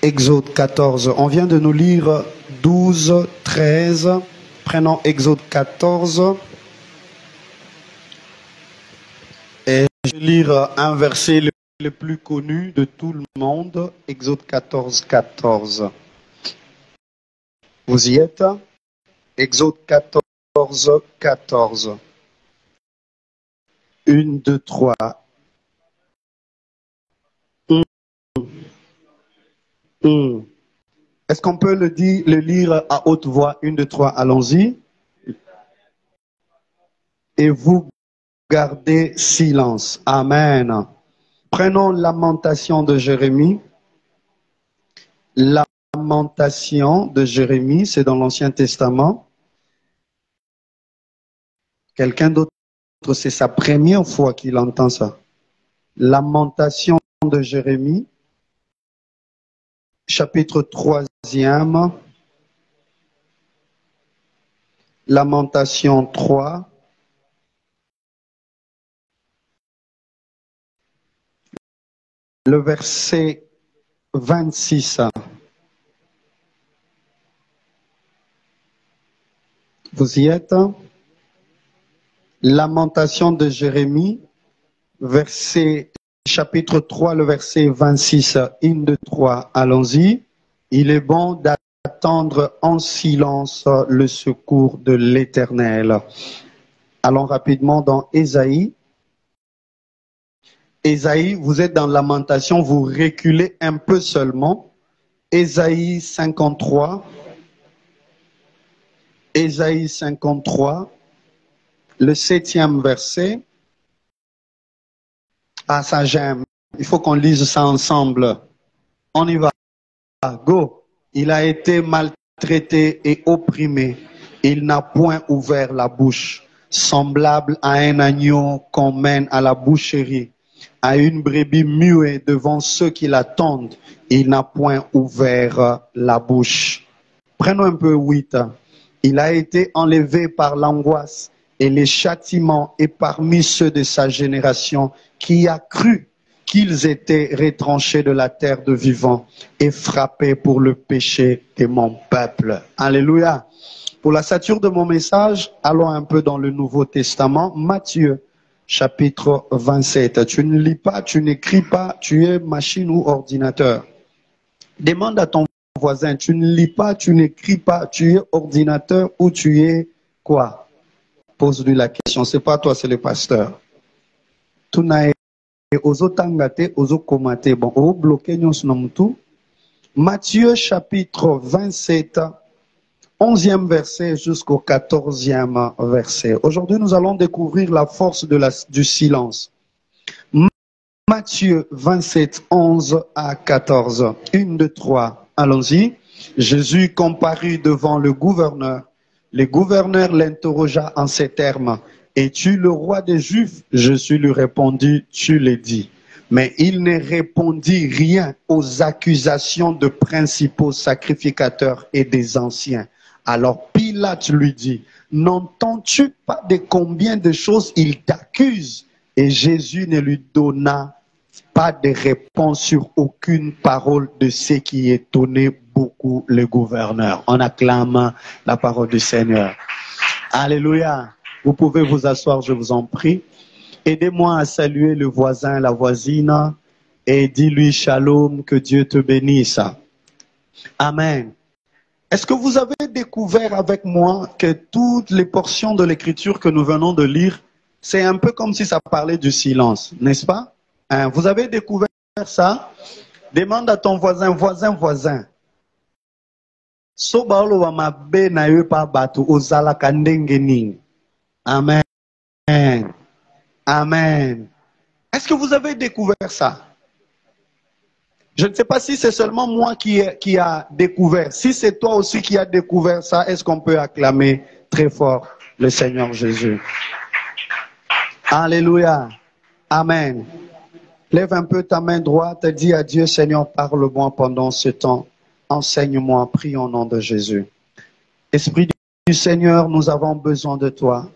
Exode 14. On vient de nous lire 12, 13. Prenons Exode 14. Et je vais lire un verset le plus connu de tout le monde. Exode 14, 14. Vous y êtes? Exode 14, 14. 1, 2, 3. Est-ce qu'on peut le lire à haute voix? 1, 2, 3, allons-y. Et vous gardez silence. Amen. Prenons Lamentation de Jérémie. Lamentation de Jérémie, c'est dans l'Ancien Testament. Quelqu'un d'autre, c'est sa première fois qu'il entend ça. Lamentation de Jérémie, chapitre 3e. Lamentation 3. Le verset 26. Vous y êtes? Lamentation de Jérémie, chapitre 3, le verset 26. 1, 2, 3, allons-y. Il est bon d'attendre en silence le secours de l'Éternel. Allons rapidement dans Ésaïe. Ésaïe, vous êtes dans Lamentation, vous reculez un peu seulement. Ésaïe 53. Ésaïe 53, le 7e verset. Ah, ça j'aime. Il faut qu'on lise ça ensemble. On y va. Go. Il a été maltraité et opprimé. Il n'a point ouvert la bouche. Semblable à un agneau qu'on mène à la boucherie, à une brebis muette devant ceux qui l'attendent. Il n'a point ouvert la bouche. Prenons un peu 8. Il a été enlevé par l'angoisse et les châtiments et parmi ceux de sa génération qui a cru qu'ils étaient retranchés de la terre de vivants et frappés pour le péché de mon peuple. Alléluia. Pour la stature de mon message, allons un peu dans le Nouveau Testament. Matthieu, chapitre 27. Tu ne lis pas, tu n'écris pas, tu es machine ou ordinateur. Demande à ton voisin, tu ne lis pas, tu n'écris pas, tu es ordinateur ou tu es quoi? Pose-lui la question, c'est pas toi, c'est le pasteur. Tu n'as ozo tangate, ozo komate, bon, o bloqué nyos namtu. Matthieu chapitre 27, 11e verset jusqu'au 14e verset. Aujourd'hui, nous allons découvrir la force du silence. Matthieu 27, 11 à 14. 1, 2, 3. Allons-y. Jésus comparut devant le gouverneur. Le gouverneur l'interrogea en ces termes. Es-tu le roi des Juifs? Jésus lui répondit, tu l'as dit. Mais il ne répondit rien aux accusations de principaux sacrificateurs et des anciens. Alors Pilate lui dit, n'entends-tu pas de combien de choses il t'accuse? Et Jésus ne lui donna pas de réponse sur aucune parole de ce qui étonnait beaucoup le gouverneur. On acclame la parole du Seigneur. Alléluia. Vous pouvez vous asseoir, je vous en prie. Aidez-moi à saluer le voisin, la voisine, et dis-lui shalom, que Dieu te bénisse. Amen. Est-ce que vous avez découvert avec moi que toutes les portions de l'écriture que nous venons de lire, c'est un peu comme si ça parlait du silence, n'est-ce pas? Vous avez découvert ça? Demande à ton voisin, voisin. Amen. Amen. Est-ce que vous avez découvert ça? Je ne sais pas si c'est seulement moi qui a découvert. Si c'est toi aussi qui as découvert ça, est-ce qu'on peut acclamer très fort le Seigneur Jésus? Alléluia. Amen. Lève un peu ta main droite et dis à Dieu, Seigneur, parle-moi pendant ce temps. Enseigne-moi, prie au nom de Jésus. Esprit du Seigneur, nous avons besoin de toi.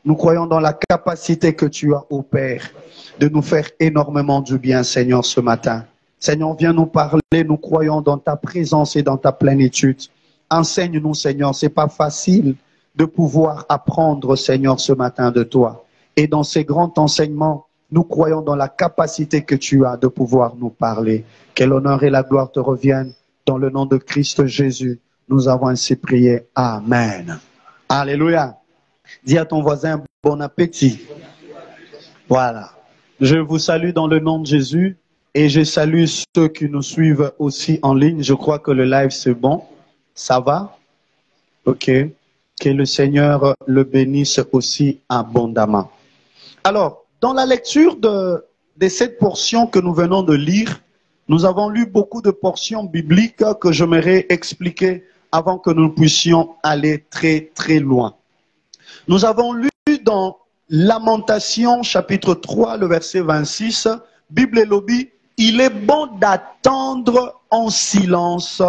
Nous croyons dans la capacité que tu as au Père de nous faire énormément du bien, Seigneur, ce matin. Seigneur, viens nous parler, nous croyons dans ta présence et dans ta plénitude. Enseigne-nous, Seigneur, c'est pas facile de pouvoir apprendre, Seigneur, ce matin de toi. Et dans ces grands enseignements, nous croyons dans la capacité que tu as de pouvoir nous parler. Que l'honneur et la gloire te reviennent. Dans le nom de Christ Jésus, nous avons ainsi prié. Amen. Alléluia. Dis à ton voisin, bon appétit. Voilà. Je vous salue dans le nom de Jésus et je salue ceux qui nous suivent aussi en ligne. Je crois que le live c'est bon. Ça va? Ok. Que le Seigneur le bénisse aussi abondamment. Alors, dans la lecture de cette portion que nous venons de lire, nous avons lu beaucoup de portions bibliques que j'aimerais expliquer avant que nous puissions aller très très loin. Nous avons lu dans Lamentation chapitre 3, le verset 26, Bible et lobby, il est bon d'attendre en silence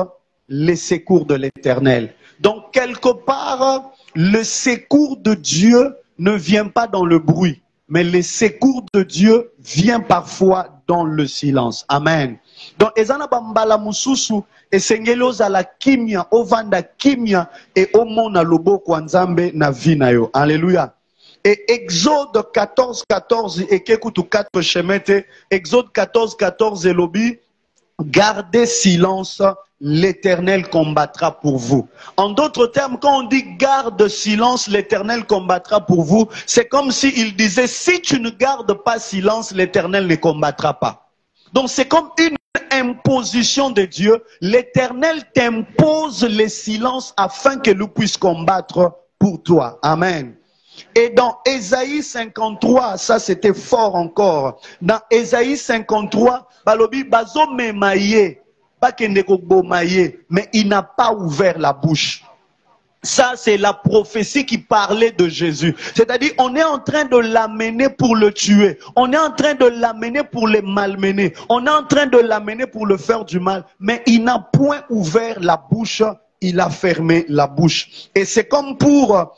les secours de l'Éternel. Donc quelque part, le secours de Dieu ne vient pas dans le bruit, mais le secours de Dieu vient parfois dans le silence. Amen. Donc, ezana bambala mususu, esengelo za la kimia, ovanda kimia, et omona lobo kwa nzambe na vina yo. Alléluia. Et Exode 14, 14, et kekutu 4 chemete, Exode 14, 14 et lobby, gardez silence, l'Éternel combattra pour vous. En d'autres termes, quand on dit garde silence, l'Éternel combattra pour vous, c'est comme s'il disait, si tu ne gardes pas silence, l'Éternel ne combattra pas. Donc c'est comme une imposition de Dieu. L'Éternel t'impose le silence afin que nous puissions combattre pour toi. Amen. Et dans Ésaïe 53, ça c'était fort encore. Dans Ésaïe 53, balobi bazo memaye, mais il n'a pas ouvert la bouche. Ça, c'est la prophétie qui parlait de Jésus. C'est-à-dire, on est en train de l'amener pour le tuer. On est en train de l'amener pour le malmener. On est en train de l'amener pour le faire du mal. Mais il n'a point ouvert la bouche. Il a fermé la bouche. Et c'est comme pour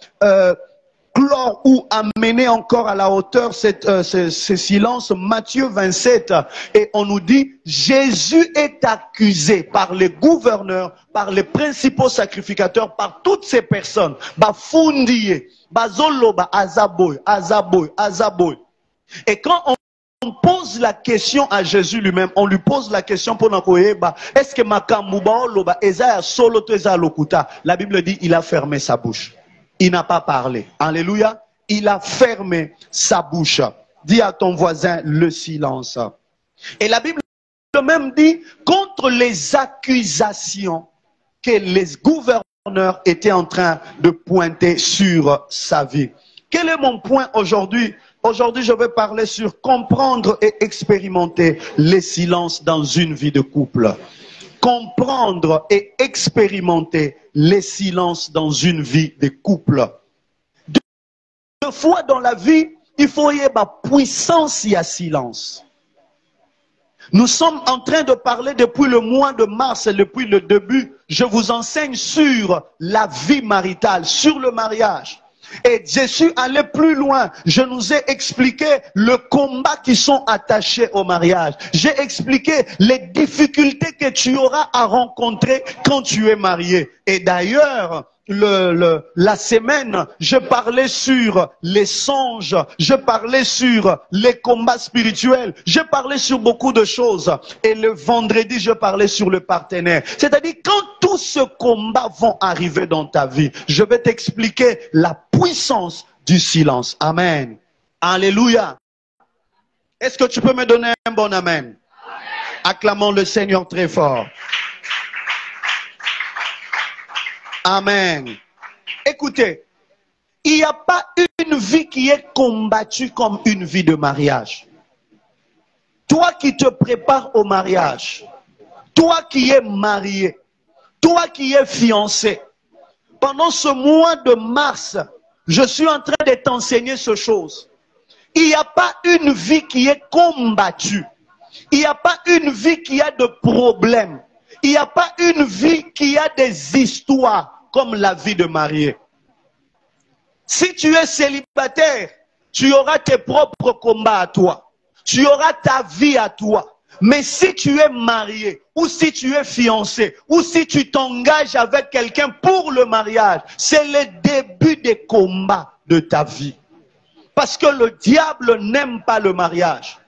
clore ou amener encore à la hauteur ce silence. Matthieu 27. Et on nous dit, Jésus est accusé par les gouverneurs, par les principaux sacrificateurs, par toutes ces personnes. Bafundiye, bazoloba, azaboy, azaboy, azaboy. Et quand on pose la question à Jésus lui-même, on lui pose la question pour Nakoyeba, est-ce que Makamouba loba ezaya solo teza lokuta? La Bible dit, il a fermé sa bouche. Il n'a pas parlé. Alléluia. Il a fermé sa bouche. Dis à ton voisin le silence. Et la Bible même dit contre les accusations que les gouverneurs étaient en train de pointer sur sa vie. Quel est mon point aujourd'hui? Aujourd'hui, je vais parler sur comprendre et expérimenter les silences dans une vie de couple. Comprendre et expérimenter les silences dans une vie de couple. Deux fois dans la vie, il faut y avoir puissance et silence. Nous sommes en train de parler depuis le mois de mars et depuis le début. Je vous enseigne sur la vie maritale, sur le mariage. Et je suis allé plus loin. Je nous ai expliqué le combat qui sont attachés au mariage. J'ai expliqué les difficultés que tu auras à rencontrer quand tu es marié. Et d'ailleurs, la semaine, je parlais sur les songes, je parlais sur les combats spirituels, je parlais sur beaucoup de choses. Et le vendredi, je parlais sur le partenaire. C'est-à-dire, quand tous ces combats vont arriver dans ta vie, je vais t'expliquer la puissance du silence. Amen. Alléluia. Est-ce que tu peux me donner un bon amen? Acclamons le Seigneur très fort. Amen. Écoutez, il n'y a pas une vie qui est combattue comme une vie de mariage. Toi qui te prépares au mariage, toi qui es marié, toi qui es fiancé, pendant ce mois de mars, je suis en train de t'enseigner ce chose. Il n'y a pas une vie qui est combattue. Il n'y a pas une vie qui a de problèmes. Il n'y a pas une vie qui a des histoires comme la vie de marié. Si tu es célibataire, tu auras tes propres combats à toi. Tu auras ta vie à toi. Mais si tu es marié, ou si tu es fiancé, ou si tu t'engages avec quelqu'un pour le mariage, c'est le début des combats de ta vie. Parce que le diable n'aime pas le mariage.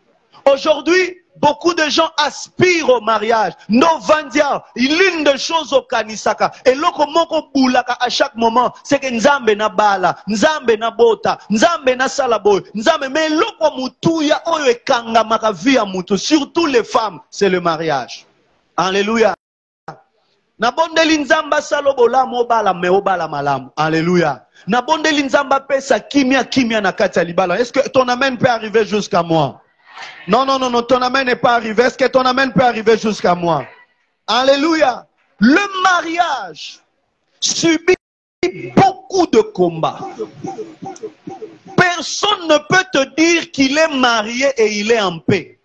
Aujourd'hui, beaucoup de gens aspirent au mariage. Novandia, l'une des choses au kanisaka. Et loko moko boulaka à chaque moment, c'est que nzambe na bala, nzambe na bota, nzambe na salaboy, nzambe. Mais loko mutuya oyo ekanga makavia mutu, surtout les femmes, c'est le mariage. Alléluia. Na bondeli nzamba salobola mobala me obala malamu. Alléluia. Na bondeli nzamba pesa kimia kimia na kati ya libala. Est-ce que ton amen peut arriver jusqu'à moi? Non, non, non, non, ton amen n'est pas arrivé. Est-ce que ton amen peut arriver jusqu'à moi? Alléluia. Le mariage subit beaucoup de combats. Personne ne peut te dire qu'il est marié et il est en paix.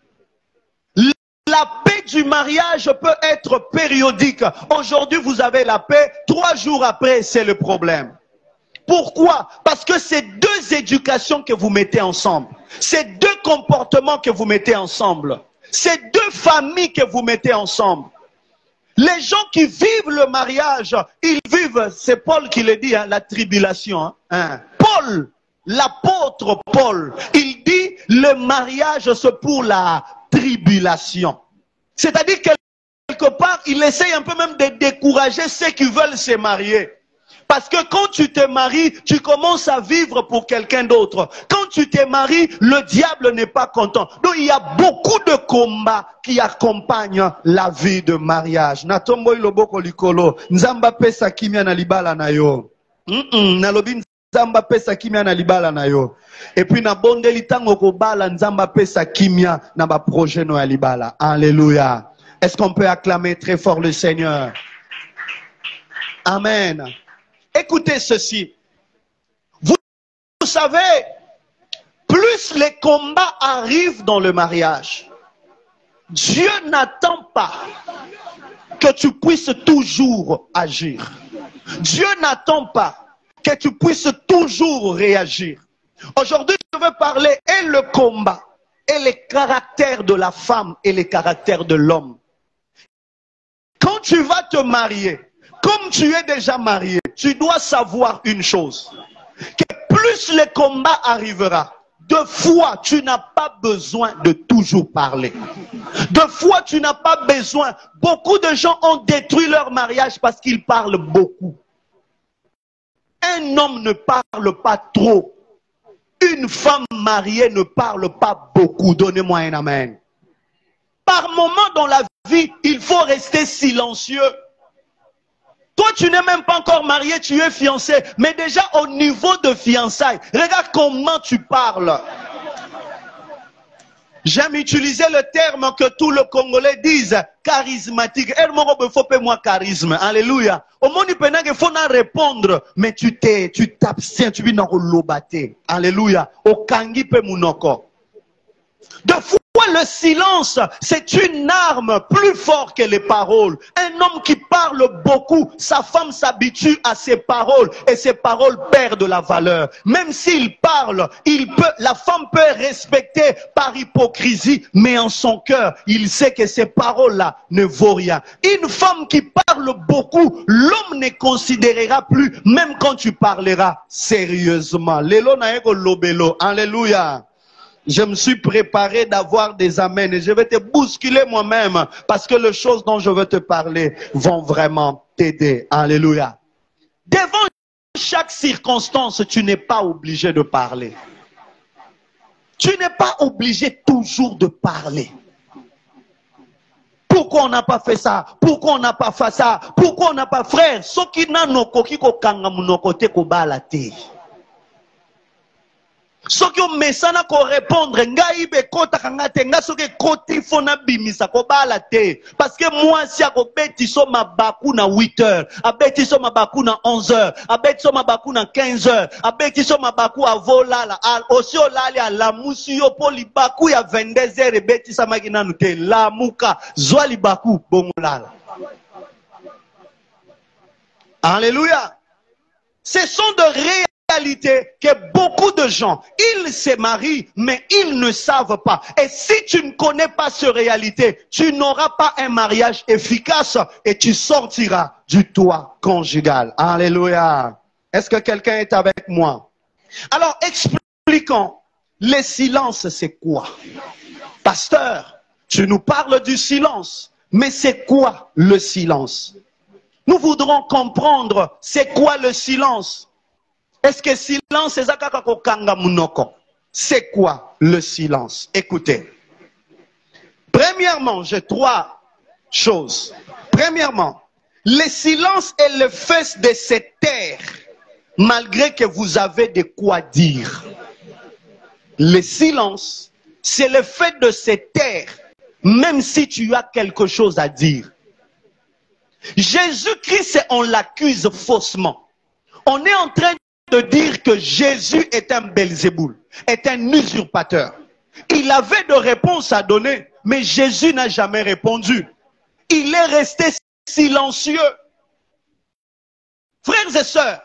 La paix du mariage peut être périodique. Aujourd'hui, vous avez la paix. 3 jours après, c'est le problème. Pourquoi? Parce que c'est 2 éducations que vous mettez ensemble. C'est 2 comportements que vous mettez ensemble. C'est 2 familles que vous mettez ensemble. Les gens qui vivent le mariage, ils vivent, c'est Paul qui le dit, hein, la tribulation. Hein. Paul, l'apôtre Paul, il dit le mariage c'est pour la tribulation. C'est-à-dire que quelque part, il essaye un peu même de décourager ceux qui veulent se marier. Parce que quand tu te maries, tu commences à vivre pour quelqu'un d'autre. Quand tu te maries, le diable n'est pas content. Donc il y a beaucoup de combats qui accompagnent la vie de mariage. Natombo iloboko likolo, nzamba pesa kimia na libala na yo. Nalobi nzamba pesa kimia na libala na yo. Et puis na bondeli tango ko bala nzamba pesa kimia na ba projet no ya libala. Alléluia. Est-ce qu'on peut acclamer très fort le Seigneur? Amen. Écoutez ceci. Vous savez, plus les combats arrivent dans le mariage, Dieu n'attend pas que tu puisses toujours agir. Dieu n'attend pas que tu puisses toujours réagir. Aujourd'hui, je veux parler et le combat, et les caractères de la femme et les caractères de l'homme. Quand tu vas te marier, comme tu es déjà marié, tu dois savoir une chose, que plus le combat arrivera, 2 fois tu n'as pas besoin de toujours parler. 2 fois tu n'as pas besoin. Beaucoup de gens ont détruit leur mariage parce qu'ils parlent beaucoup. Un homme ne parle pas trop. Une femme mariée ne parle pas beaucoup. Donnez-moi un amen. Par moment dans la vie, il faut rester silencieux. Toi, tu n'es même pas encore marié, tu es fiancé. Mais déjà au niveau de fiançailles, regarde comment tu parles. J'aime utiliser le terme que tous les Congolais disent, charismatique. Moi charisme. Alléluia. Au moment où il faut répondre, mais tu t'abstiens, tu vis dans le lobaté. Alléluia. Au kangi pe munoko. De fois, le silence, c'est une arme plus forte que les paroles. Un homme qui parle beaucoup, sa femme s'habitue à ses paroles et ses paroles perdent de la valeur. Même s'il parle, la femme peut respecter par hypocrisie, mais en son cœur, il sait que ces paroles-là ne vaut rien. Une femme qui parle beaucoup, l'homme ne considérera plus, même quand tu parleras sérieusement. Lelo na eko lobelo. Alléluia. Je me suis préparé d'avoir des amens et je vais te bousculer moi-même parce que les choses dont je veux te parler vont vraiment t'aider. Alléluia. Devant chaque circonstance, tu n'es pas obligé de parler. Tu n'es pas obligé toujours de parler. Pourquoi on n'a pas fait ça? Pourquoi on n'a pas fait ça? Pourquoi on n'a pas frère? Ce qui n'a no koki ko kanga munokote ko balate. Ce qui ont messana ko répondre ngai be kota kangate nga soki koti fona bimisa ko balate parce que moi si ako beti so mabaku na 8h, abeti so mabaku na 11h, abeti so mabaku na 15h, abeti so mabaku avolala aussi olali ala musi yo poli baku ya 22h ebeti sa makina nute la muka zwali baku bongolala. Alléluia. Ce sont de réalité que beaucoup de gens, ils se marient, mais ils ne savent pas. Et si tu ne connais pas cette réalité, tu n'auras pas un mariage efficace et tu sortiras du toit conjugal. Alléluia. Est-ce que quelqu'un est avec moi? Alors, expliquons. Le silence, c'est quoi? Pasteur, tu nous parles du silence. Mais c'est quoi le silence? Nous voudrons comprendre c'est quoi le silence. Est-ce que silence c'est zakaka kokanga munoko? C'est quoi le silence? Écoutez. Premièrement, j'ai trois choses. Premièrement, le silence est le fait de se taire malgré que vous avez de quoi dire. Le silence, c'est le fait de se taire même si tu as quelque chose à dire. Jésus-Christ, on l'accuse faussement. On est en train de dire que Jésus est un Belzéboul, est un usurpateur. Il avait de réponses à donner, mais Jésus n'a jamais répondu. Il est resté silencieux. Frères et sœurs,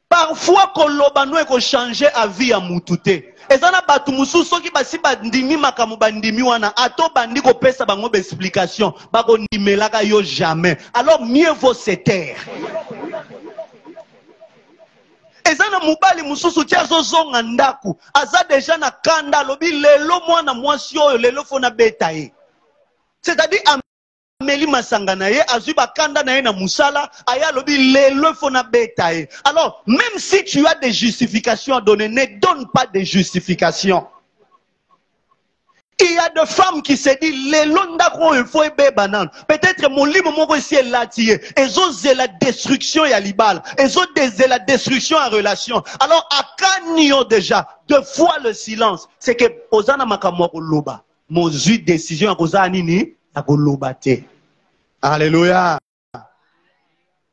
parfois kolobano eko changer avis à mutute. Ezana batu mususu ki basi bandimi makamu bandimi wana ato bandi ko pesa bango explication bako ndimelaka yo jamais. Alors mieux vaut se taire. Ezana mubali mususu tia zo zonga ndaku aza deja na kanda lobi lelo mwana mwasi oyo lelo fona betaye. C'est-à-dire Meli Masangana ye azuba kanda na ye na musala aya lobi lelo fona betaye. Alors même si tu as des justifications à donner, ne donne pas de justifications. Il y a des femmes qui se disent lelo ndako il faut ebe banane. Peut-être mon livre moko ici est là tié. Ezo c'est la destruction ya libal. Ezo c'est la destruction en relation. Alors akanio déjà deux fois le silence. C'est que ozana makamwa ko loba. Mozu décision à koza nini akolobate. Alléluia.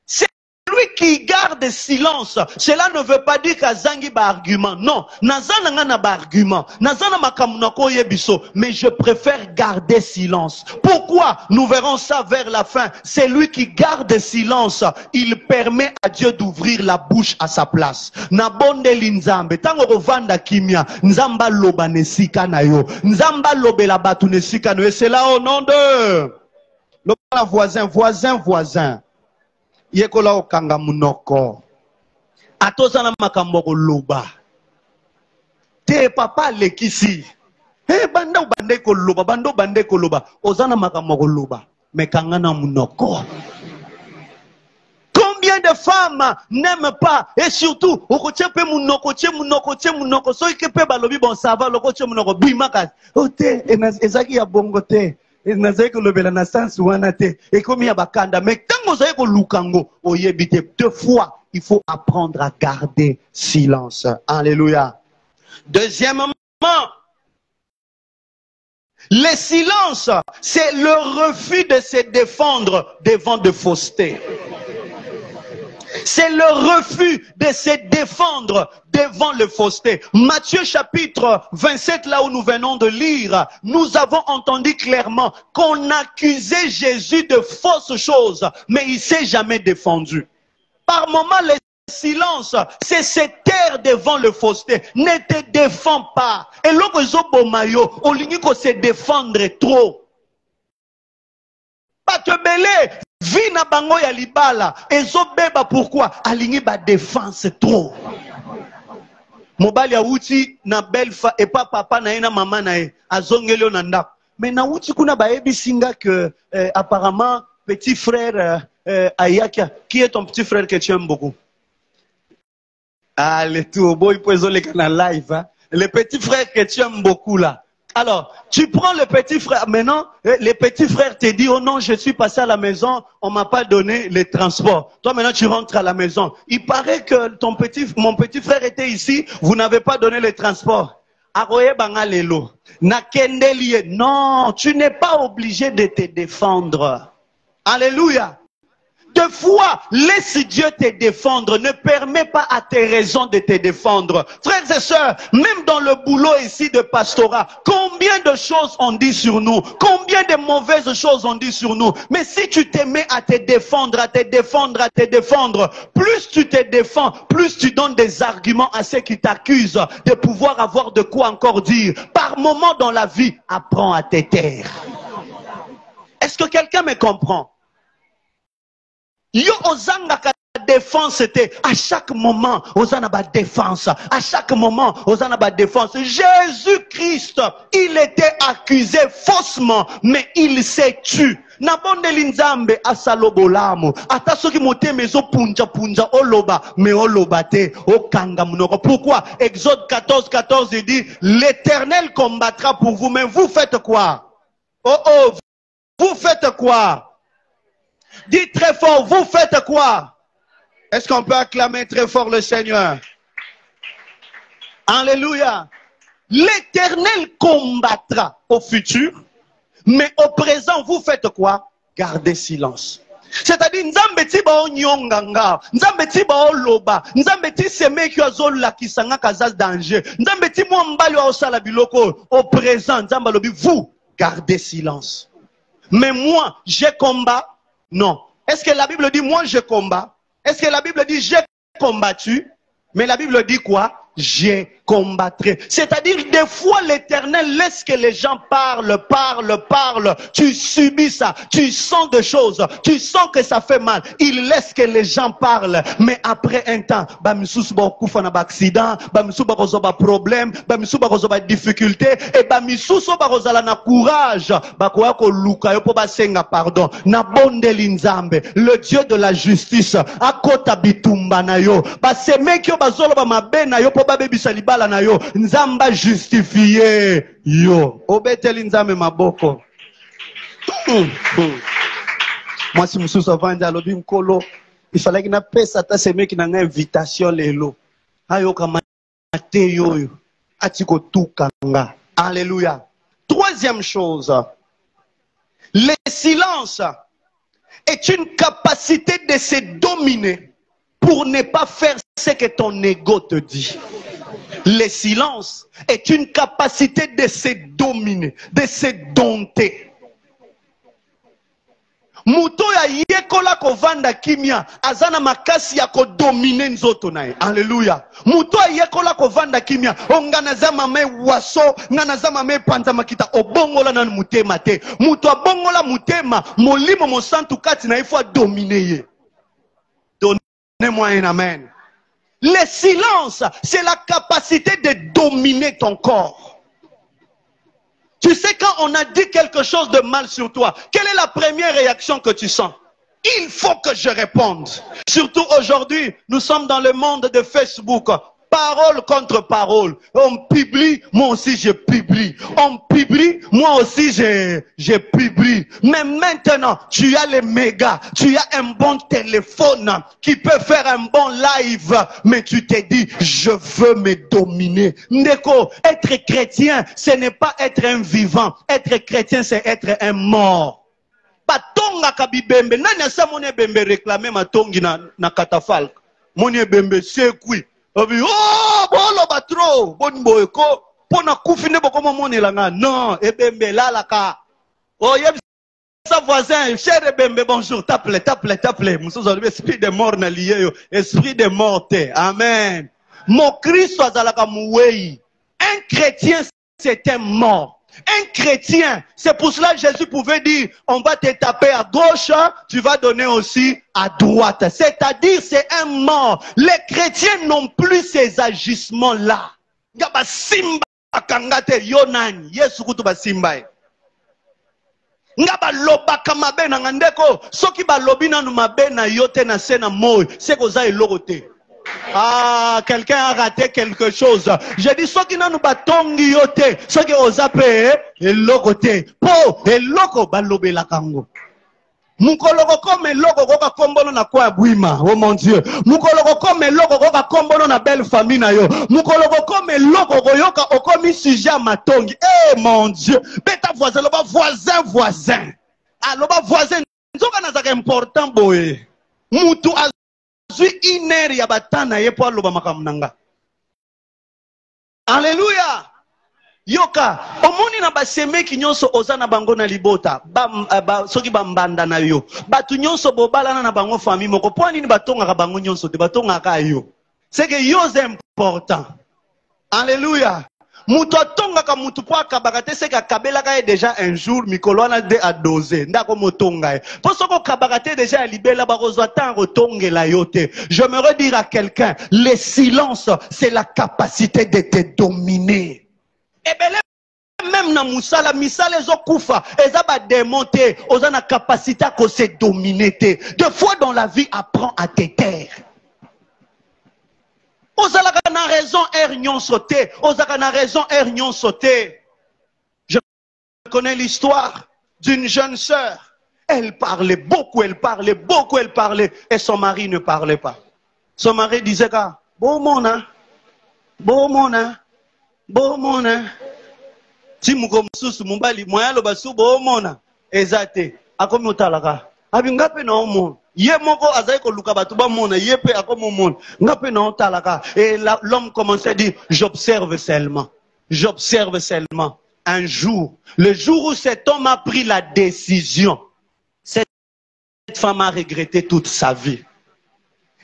C'est lui qui garde silence. Cela ne veut pas dire qu'azangi ba argument. Non, nazana ngana ba argument. Nazana makamunako yebiso. Mais je préfère garder silence. Pourquoi? Nous verrons ça vers la fin. C'est lui qui garde silence. Il permet à Dieu d'ouvrir la bouche à sa place. Nabonde linzambe. Tango rovanda kimia. Nzamba loba nesika na yo. Nzamba lobe la batu nesika na yo. C'est là au nom de... Le voisin. Yekola okanga munoko. Atozana makambo loba. Te papa lekisi. Eh banda bande ko loba, bando bande ko loba. Ozana makambo loba. Mekangana munoko. Combien de femmes n'aiment pas et surtout okochepe munoko, munoko. So ikepe balobi bon ça va lokoche munoko bimaka. Ote ezaki ya bongo te. Mais deux fois, il faut apprendre à garder silence. Alléluia. Deuxièmement, le silence, c'est le refus de se défendre devant de fausseté. C'est le refus de se défendre devant le fausseté. Matthieu chapitre 27, là où nous venons de lire, nous avons entendu clairement qu'on accusait Jésus de fausses choses, mais il ne s'est jamais défendu. Par moments, le silence, c'est se taire devant le fausseté. Ne te défends pas. Et l'autre mayo, on lui dit qu'on se défendre trop. Pas te mêler. Vina bango ya libala. Ezo beba pourquoi? Aligné ba défense trop. Mobali ya uti na belfa et pas papa na ena maman na e. Azongelo na ndako. Mais na uti kuna ba ebi singa que apparemment petit frère Ayakia, qui est ton petit frère que tu aimes beaucoup? Allez tout boy poiso le canal live hein? Le petit frère que tu aimes beaucoup là. Alors, tu prends le petit frère. Maintenant, le petit frère te dit, oh non, je suis passé à la maison, on m'a pas donné les transports. Toi, maintenant, tu rentres à la maison. Il paraît que mon petit frère était ici, vous n'avez pas donné les transports. Non, tu n'es pas obligé de te défendre. Alléluia. Des fois, laisse Dieu te défendre. Ne permets pas à tes raisons de te défendre. Frères et sœurs, même dans le boulot ici de pastorat, combien de choses on dit sur nous? Combien de mauvaises choses on dit sur nous? Mais si tu te mets à te défendre, à te défendre, à te défendre, plus tu te défends, plus tu donnes des arguments à ceux qui t'accusent de pouvoir avoir de quoi encore dire. Par moment dans la vie, apprends à te taire. Est-ce que quelqu'un me comprend? Yo ozanga ka défense c'était à chaque moment ozana ba défense, à chaque moment ozana ba défense. Jésus-Christ, il était accusé faussement, mais il s'est tué. Na bondeli nzambe asalobolamu ata soki motema ezo punja punja oloba mais oloba te okanga munoko. Pourquoi? Exode 14:14 il dit l'Éternel combattra pour vous, mais vous faites quoi? Oh, vous faites quoi? Dites très fort, vous faites quoi? Est-ce qu'on peut acclamer très fort le Seigneur? Alléluia. L'Éternel combattra au futur, mais au présent, vous faites quoi? Gardez silence. C'est-à-dire, nzambe ti ba onyonganga, nzambe ti ba oloba, nzambe ti seme ki azola kisanga kazaz danger, nzambe ti mwambali wa osala biloko, au présent, nzambe lobi, vous gardez silence. Mais moi, j'ai combat. Non. Est-ce que la Bible dit moi je combats? Est-ce que la Bible dit j'ai combattu? Mais la Bible dit quoi? J'ai combattré. C'est-à-dire des fois l'Éternel laisse que les gens parlent. Tu subis ça. Tu sens des choses. Tu sens que ça fait mal. Il laisse que les gens parlent. Mais après un temps, bamisous ba kufa na ba accident, bamisous ba kozoba problème, bamisous ba kozoba difficulté, et bamisous ba kozala na courage, ba koya ko luka yo po ba senga pardon. Na bondeli nzambe, le Dieu de la justice, akota bitumba na yo. Ba semeki yo bazolo ba mabe na yo po ba bebisa libala na yo, nzamba justifié yo. Obeteli nzambe maboko. Moi si mususu avanda lobi mkolo, il fallait que na pesa ta semeki na invitation lelo. Ayo kama te yo atiko tukanga. Alléluia. Troisième chose, le silence est une capacité de se dominer pour ne pas faire ce que ton ego te dit. Le silence est une capacité de se dominer, de se dompter. Muto ya yekola kovanda kimia azana makasi ya kodomine nzoto nae. Alléluia. Muto ya yekola kovanda kimia ongana zama me waso ngana zama me panza makita obongola na mutema te. Muto abongola mutema molimo mosantu kati na ifo dominer ye. Donnez-moi un amen. Le silence, c'est la capacité de dominer ton corps. Tu sais, quand on a dit quelque chose de mal sur toi, quelle est la première réaction que tu sens? Il faut que je réponde. Surtout aujourd'hui, nous sommes dans le monde de Facebook. Parole contre parole. On publie, moi aussi je publie. On publie, moi aussi je publie. Mais maintenant, tu as les mégas, tu as un bon téléphone qui peut faire un bon live, mais tu te dis, je veux me dominer. Ndeko, être chrétien, ce n'est pas être un vivant. Être chrétien, c'est être un mort. Patonga kabibembe, nani asa mone bembe réclamer ma tongi na katafalk. Mone bembe c'est quoi? Oh, bolo batro, bon boyko, pona koufine bokoma monelanga. Non, ebembe lalaka. Oh, yeb sa voisin, cher ebembe, bonjour, tape-le. Moussous a esprit de mort na lié yo, esprit de mort. Amen. Mon Christ azalaka mouei. Un chrétien, c'est un mort. Un chrétien, c'est pour cela que Jésus pouvait dire, on va te taper à gauche, tu vas donner aussi à droite. C'est-à-dire, c'est un mort. Les chrétiens n'ont plus ces agissements-là. Ngaba simba kangate yonan, yesu kutuba simba. Ngaba loba kamabe na ngandeko, soki ba lobina no mabe na yote na sena moy, c'est koza elorote. Ah, quelqu'un a raté quelque chose. J'ai dit, ceux qui n'ont pas tongi yote, ceux qui osent payer, et locoté. Po, et loco, balobe la kango. Mukoloko comme loco, koka kombono na kwa buima. Oh mon Dieu. Mukoloko comme loco, koka kombono na belle famille na yo. Mukoloko comme loco, koyoka okomi sujet ma tongi. Eh mon Dieu. Beta voisin, loba voisin. Ah, loba voisin. Nzoka na zaka important boye. Mutu azui iner ya batana ye po aloba makambo nanga. Alléluia. Yoka, omoni na basemeki nyonso oza na bango na libota, soki bambanda na yo. Batu nyonso bobalana na bango famille moko, po nini batongaka bango nyonso te batongaka yo. C'est que yo c'est important. Alléluia. Mutu atongaka mutu po akabaka te, c'est que akabelaka ye déjà un jour mikolo wana de adosé. Ndako motonga ye. Po soko kabaka te déjà libela bakozwa tan rotongela yo te. Je me redire à quelqu'un, le silence c'est la capacité de te dominer. Et bien, même na musala, misala ezo kufa, eza ba démonter, oza na capacité à se dominer. Deux fois dans la vie, apprends à te taire. Ozala na raison ernion sauté, ozala na raison ernion sauté. Je connais l'histoire d'une jeune sœur. Elle parlait beaucoup, elle parlait beaucoup, elle parlait, et son mari ne parlait pas. Son mari disait que bon mona, bon mona. Bomona ti mukomsusu mumbali moyalo basu bomona ezate akomi otalaka abi ngape na omo ye moko azai ko luka batu ba mona ye pe akomo mona ngape na otalaka et l'homme commençait à dire j'observe seulement un jour le jour où cet homme a pris la décision cette femme a regretté toute sa vie.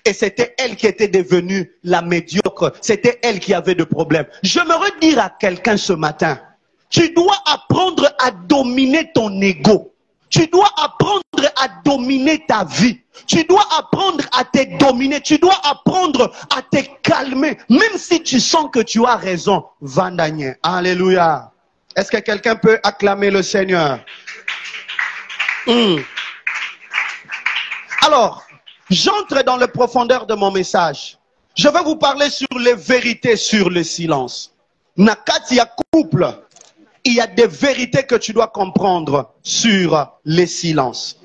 Et c'était elle qui était devenue la médiocre. C'était elle qui avait des problèmes. J'aimerais dire à quelqu'un ce matin, tu dois apprendre à dominer ton ego. Tu dois apprendre à dominer ta vie. Tu dois apprendre à te dominer. Tu dois apprendre à te calmer. Même si tu sens que tu as raison. Vandanier. Alléluia. Est-ce que quelqu'un peut acclamer le Seigneur? Alors, j'entre dans les profondeurs de mon message. Je vais vous parler sur les vérités sur le silence. Nakati ya couple, il y a des vérités que tu dois comprendre sur le silence.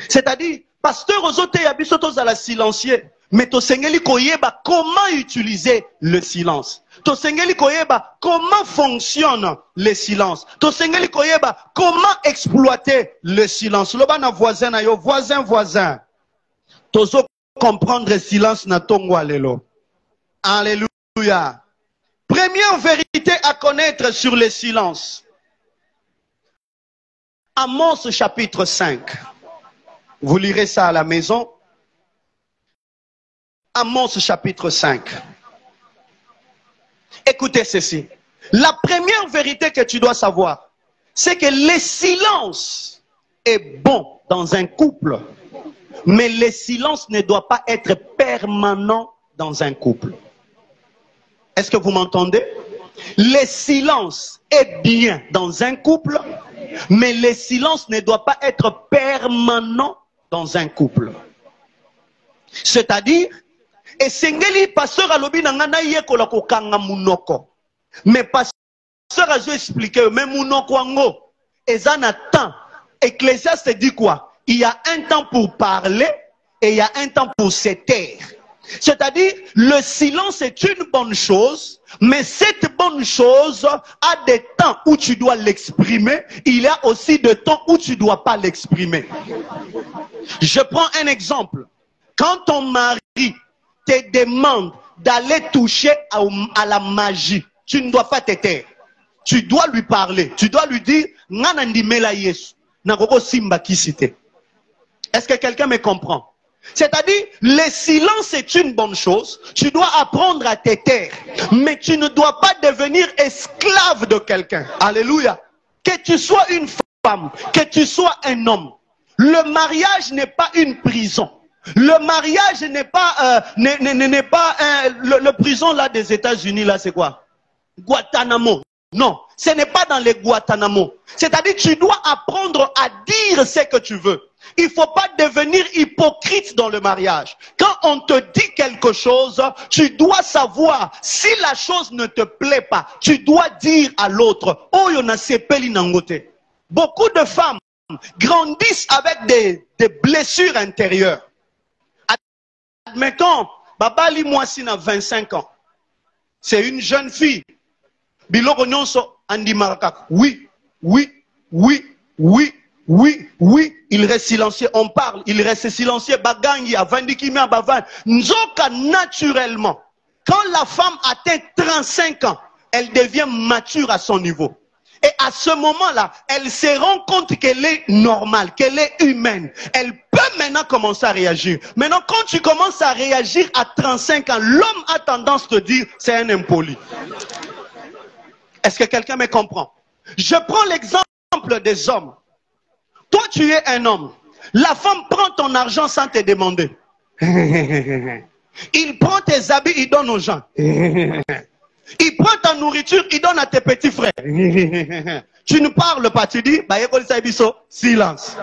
C'est-à-dire, pasteur Ozote Yabisotos à la silencier, mais tosengeli koyeba comment utiliser le silence. Tosengeli koyeba comment fonctionne le silence. Tosengeli koyeba comment exploiter le silence. Loba na voisin na yo, voisin. Tozo comprendre le silence na tongwa lelo. Alléluia. Première vérité à connaître sur le silence. Amos chapitre 5. Vous lirez ça à la maison. Amos chapitre 5. Écoutez ceci. La première vérité que tu dois savoir, c'est que le silence est bon dans un couple, mais le silence ne doit pas être permanent dans un couple. Est-ce que vous m'entendez? Le silence est bien dans un couple, mais le silence ne doit pas être permanent dans un couple. C'est-à-dire, et sengeli pasteur alobi nangana yekola kokanga munoko. Mais pasteur a expliqué même munoko ango ezana temps. Ecclésiaste dit quoi? Il y a un temps pour parler et il y a un temps pour se taire. C'est-à-dire, le silence est une bonne chose, mais cette bonne chose a des temps où tu dois l'exprimer. Il y a aussi des temps où tu ne dois pas l'exprimer. Je prends un exemple. Quand ton mari te demande d'aller toucher à la magie, tu ne dois pas te taire. Tu dois lui parler. Tu dois lui dire, est-ce que quelqu'un me comprend? C'est-à-dire, le silence est une bonne chose. Tu dois apprendre à te taire. Mais tu ne dois pas devenir esclave de quelqu'un. Alléluia. Que tu sois une femme, que tu sois un homme. Le mariage n'est pas une prison. Le mariage n'est pas, le prison là des États-Unis là, c'est quoi? Guantanamo. Non, ce n'est pas dans les Guantanamo. C'est-à-dire, tu dois apprendre à dire ce que tu veux. Il ne faut pas devenir hypocrite dans le mariage. Quand on te dit quelque chose, tu dois savoir si la chose ne te plaît pas. Tu dois dire à l'autre, oh, y en a sepeli nangote. Beaucoup de femmes grandissent avec des blessures intérieures. Admettons, Babali Mwasi n'a 25 ans. C'est une jeune fille. Biloko nyonso andi marakak. Oui, oui, oui, oui, Oui, oui, il reste silencieux. On parle, il reste silencieux. Bagangi, Vandikimia, Bavan. Nzoka, naturellement, quand la femme atteint 35 ans, elle devient mature à son niveau. Et à ce moment-là, elle se rend compte qu'elle est normale, qu'elle est humaine. Elle peut maintenant commencer à réagir. Maintenant, quand tu commences à réagir à 35 ans, l'homme a tendance à te dire, c'est un impoli. Est-ce que quelqu'un me comprend? Je prends l'exemple des hommes. Toi, tu es un homme. La femme prend ton argent sans te demander. Il prend tes habits, il donne aux gens. Il prend ta nourriture, il donne à tes petits frères. Tu ne parles pas, tu dis, silence.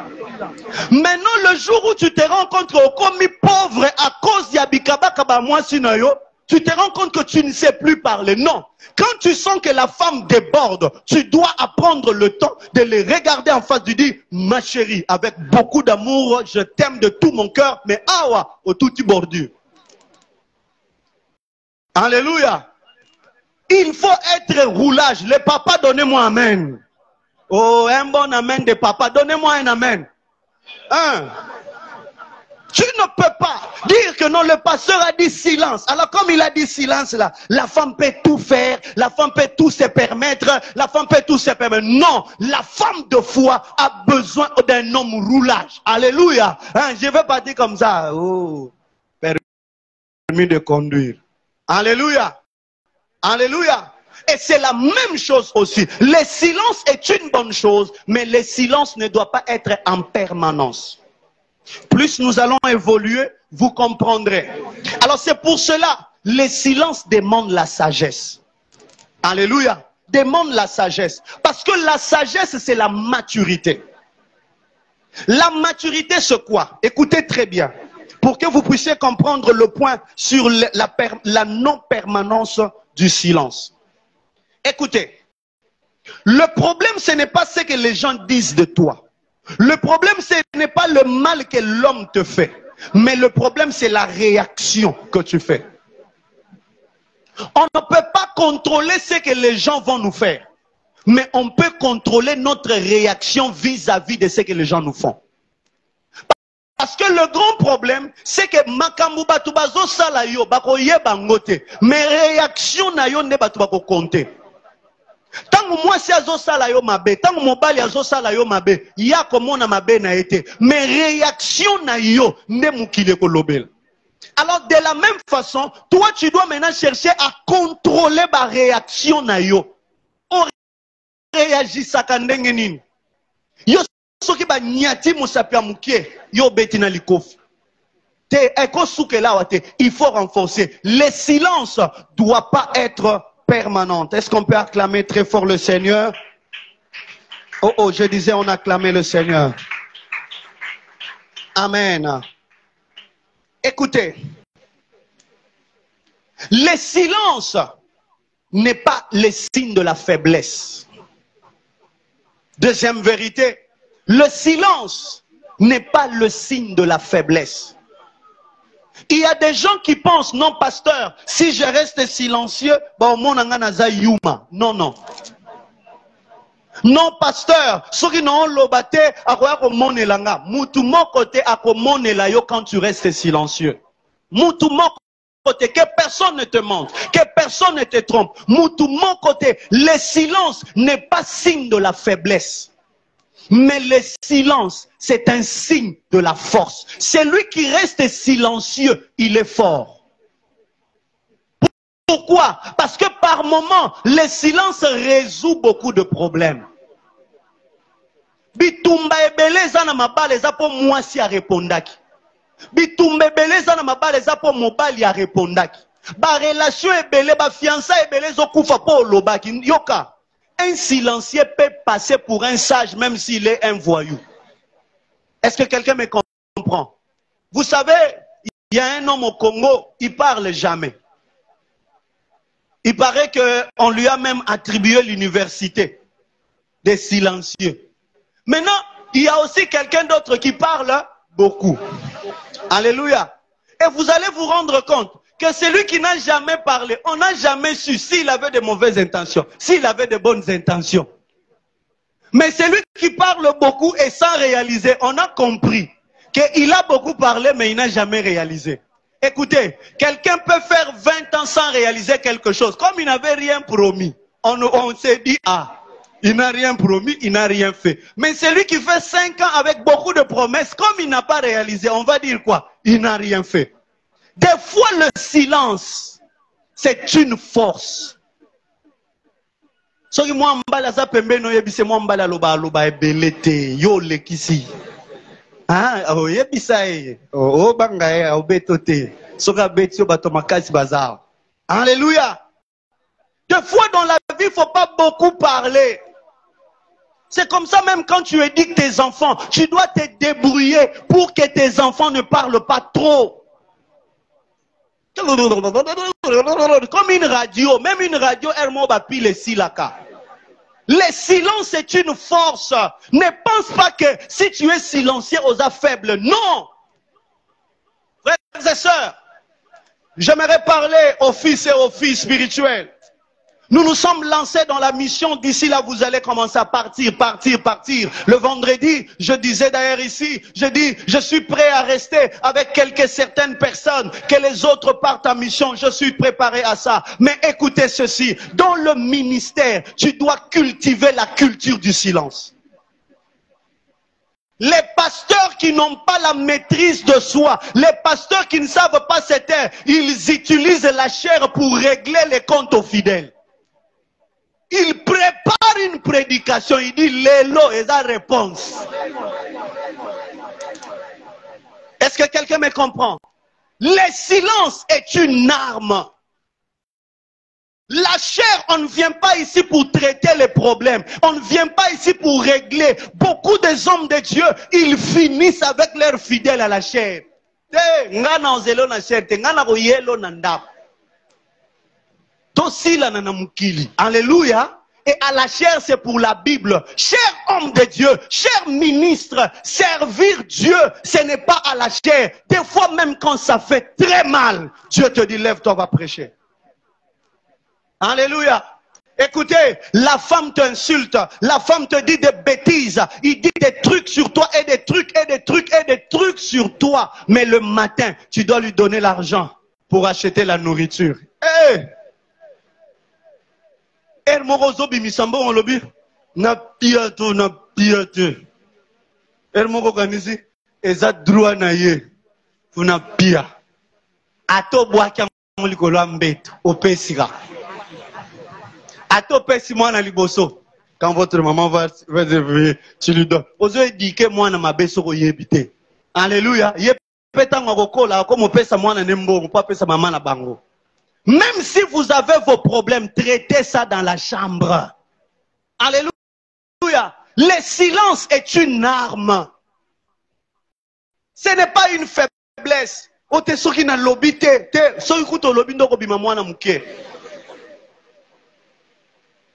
Maintenant, le jour où tu te rends compte au commis pauvre à cause d'Yabikaba Kaba moi sinayo, tu te rends compte que tu ne sais plus parler. Non. Quand tu sens que la femme déborde, tu dois apprendre le temps de les regarder en face, de dire, ma chérie, avec beaucoup d'amour, je t'aime de tout mon cœur, mais awa, au tout bordure. Alléluia. Il faut être roulage. Les papas, donnez-moi amen. Oh, un bon amen des papas. Donnez-moi un amen. Hein? Tu ne peux pas dire que non, le pasteur a dit silence. Alors comme il a dit silence là, la femme peut tout faire, la femme peut tout se permettre, la femme peut tout se permettre. Non, la femme de foi a besoin d'un homme roulage. Alléluia. Hein? Je ne vais pas dire comme ça. Oh, permis de conduire. Alléluia. Alléluia. Et c'est la même chose aussi. Le silence est une bonne chose, mais le silence ne doit pas être en permanence. Plus nous allons évoluer, vous comprendrez. Alors c'est pour cela, le silence demande la sagesse. Alléluia. Demande la sagesse. Parce que la sagesse, c'est la maturité. La maturité, c'est quoi? Écoutez très bien. Pour que vous puissiez comprendre le point sur la non-permanence du silence. Écoutez, le problème, ce n'est pas ce que les gens disent de toi. Le problème, ce n'est pas le mal que l'homme te fait. Mais le problème, c'est la réaction que tu fais. On ne peut pas contrôler ce que les gens vont nous faire. Mais on peut contrôler notre réaction vis-à-vis de ce que les gens nous font. Parce que le grand problème, c'est que makambu batu bazo sala yo bako yeba ngote, mais réaction na yo ne batu bako compter. Tango moi si azo sala yo mabe, tango mobali azo sala yo mabe, ya komona mabe na été, mais réaction na yo ne mukile ko lobel. Alors de la même façon, toi tu dois maintenant chercher à contrôler ma réaction na yo. On réagit ça kandenge nini. Yo soki ba nyati musapia mukie yo betina likofu. Il faut renforcer. Le silence doit pas être permanent. Est-ce qu'on peut acclamer très fort le Seigneur? Oh oh, je disais on acclamait le Seigneur. Amen. Écoutez, le silence n'est pas le signe de la faiblesse. Deuxième vérité, le silence n'est pas le signe de la faiblesse. Il y a des gens qui pensent, non pasteur, si je reste silencieux, bah, yuma. Non, non. Non pasteur, ceux qui n'ont lobate, mutu mon côté quand tu restes silencieux. Mutu mon côté, que personne ne te montre, que personne ne te trompe. Mutu mon côté, le silence n'est pas signe de la faiblesse. Mais le silence, c'est un signe de la force. Celui qui reste silencieux, il est fort. Pourquoi? Parce que par moment, le silence résout beaucoup de problèmes. Bitumba ebeleza na mabaleza po mwasi a répondaki. Bitumba ebeleza na mabaleza po mobali a répondaki. Ba relation ebele, ba fiança ebele zokufa po lobaki. Yoka. Un silencieux peut passer pour un sage même s'il est un voyou. Est-ce que quelqu'un me comprend? Vous savez, il y a un homme au Congo, il parle jamais. Il paraît qu'on lui a même attribué l'université des silencieux. Maintenant, il y a aussi quelqu'un d'autre qui parle beaucoup. Alléluia. Et vous allez vous rendre compte que celui qui n'a jamais parlé, on n'a jamais su s'il avait de mauvaises intentions, s'il avait de bonnes intentions. Mais celui qui parle beaucoup et sans réaliser, on a compris qu'il a beaucoup parlé, mais il n'a jamais réalisé. Écoutez, quelqu'un peut faire 20 ans sans réaliser quelque chose. Comme il n'avait rien promis, on s'est dit, ah, il n'a rien promis, il n'a rien fait. Mais celui qui fait 5 ans avec beaucoup de promesses, comme il n'a pas réalisé, on va dire quoi? Il n'a rien fait. Des fois, le silence, c'est une force. Soki mwa mbala za pembeno yebise mwa mbala loba ebelete yo lekisi. Ah, yebisa e. Banga e obetote. Soka betio bato makasi bazar. Alléluia. Des fois dans la vie, il ne faut pas beaucoup parler. C'est comme ça même quand tu éduques tes enfants, tu dois te débrouiller pour que tes enfants ne parlent pas trop. Comme une radio, même une radio, elle m'a pile ici là. Le silence est une force. Ne pense pas que si tu es silencieux aux faibles. Non. Frères et sœurs, j'aimerais parler aux fils et aux filles spirituelles. Nous nous sommes lancés dans la mission. D'ici là, vous allez commencer à partir. Le vendredi, je disais d'ailleurs ici, je dis, je suis prêt à rester avec certaines personnes, que les autres partent en mission. Je suis préparé à ça. Mais écoutez ceci, dans le ministère, tu dois cultiver la culture du silence. Les pasteurs qui n'ont pas la maîtrise de soi, les pasteurs qui ne savent pas se taire, ils utilisent la chair pour régler les comptes aux fidèles. Il prépare une prédication, il dit l'élo et sa réponse. Est-ce que quelqu'un me comprend? Le silence est une arme. La chair, on ne vient pas ici pour traiter les problèmes. On ne vient pas ici pour régler. Beaucoup des hommes de Dieu, ils finissent avec leurs fidèles à la chair. Alléluia. Et à la chair, c'est pour la Bible. Cher homme de Dieu, cher ministre, servir Dieu, ce n'est pas à la chair. Des fois, même quand ça fait très mal, Dieu te dit, lève-toi, va prêcher. Alléluia. Écoutez, la femme t'insulte, la femme te dit des bêtises, il dit des trucs sur toi et des trucs et des trucs et des trucs sur toi. Mais le matin, tu dois lui donner l'argent pour acheter la nourriture. Hey! Ermorozo bimisambo on lobi na piato na piate. Ermoro kanisi eza droit na ye funa pia. Ato boaka molikolo mbeto opesika. Ato pesi mwana liboso. Quand votre maman va tu lui donnes. Ozo éduquer mwana mabeso ko yebite. Alléluia. Ye peta ngokola comme opesa mwana nembo pas pesa maman na bango. Même si vous avez vos problèmes, traitez ça dans la chambre. Alléluia. Le silence est une arme. Ce n'est pas une faiblesse.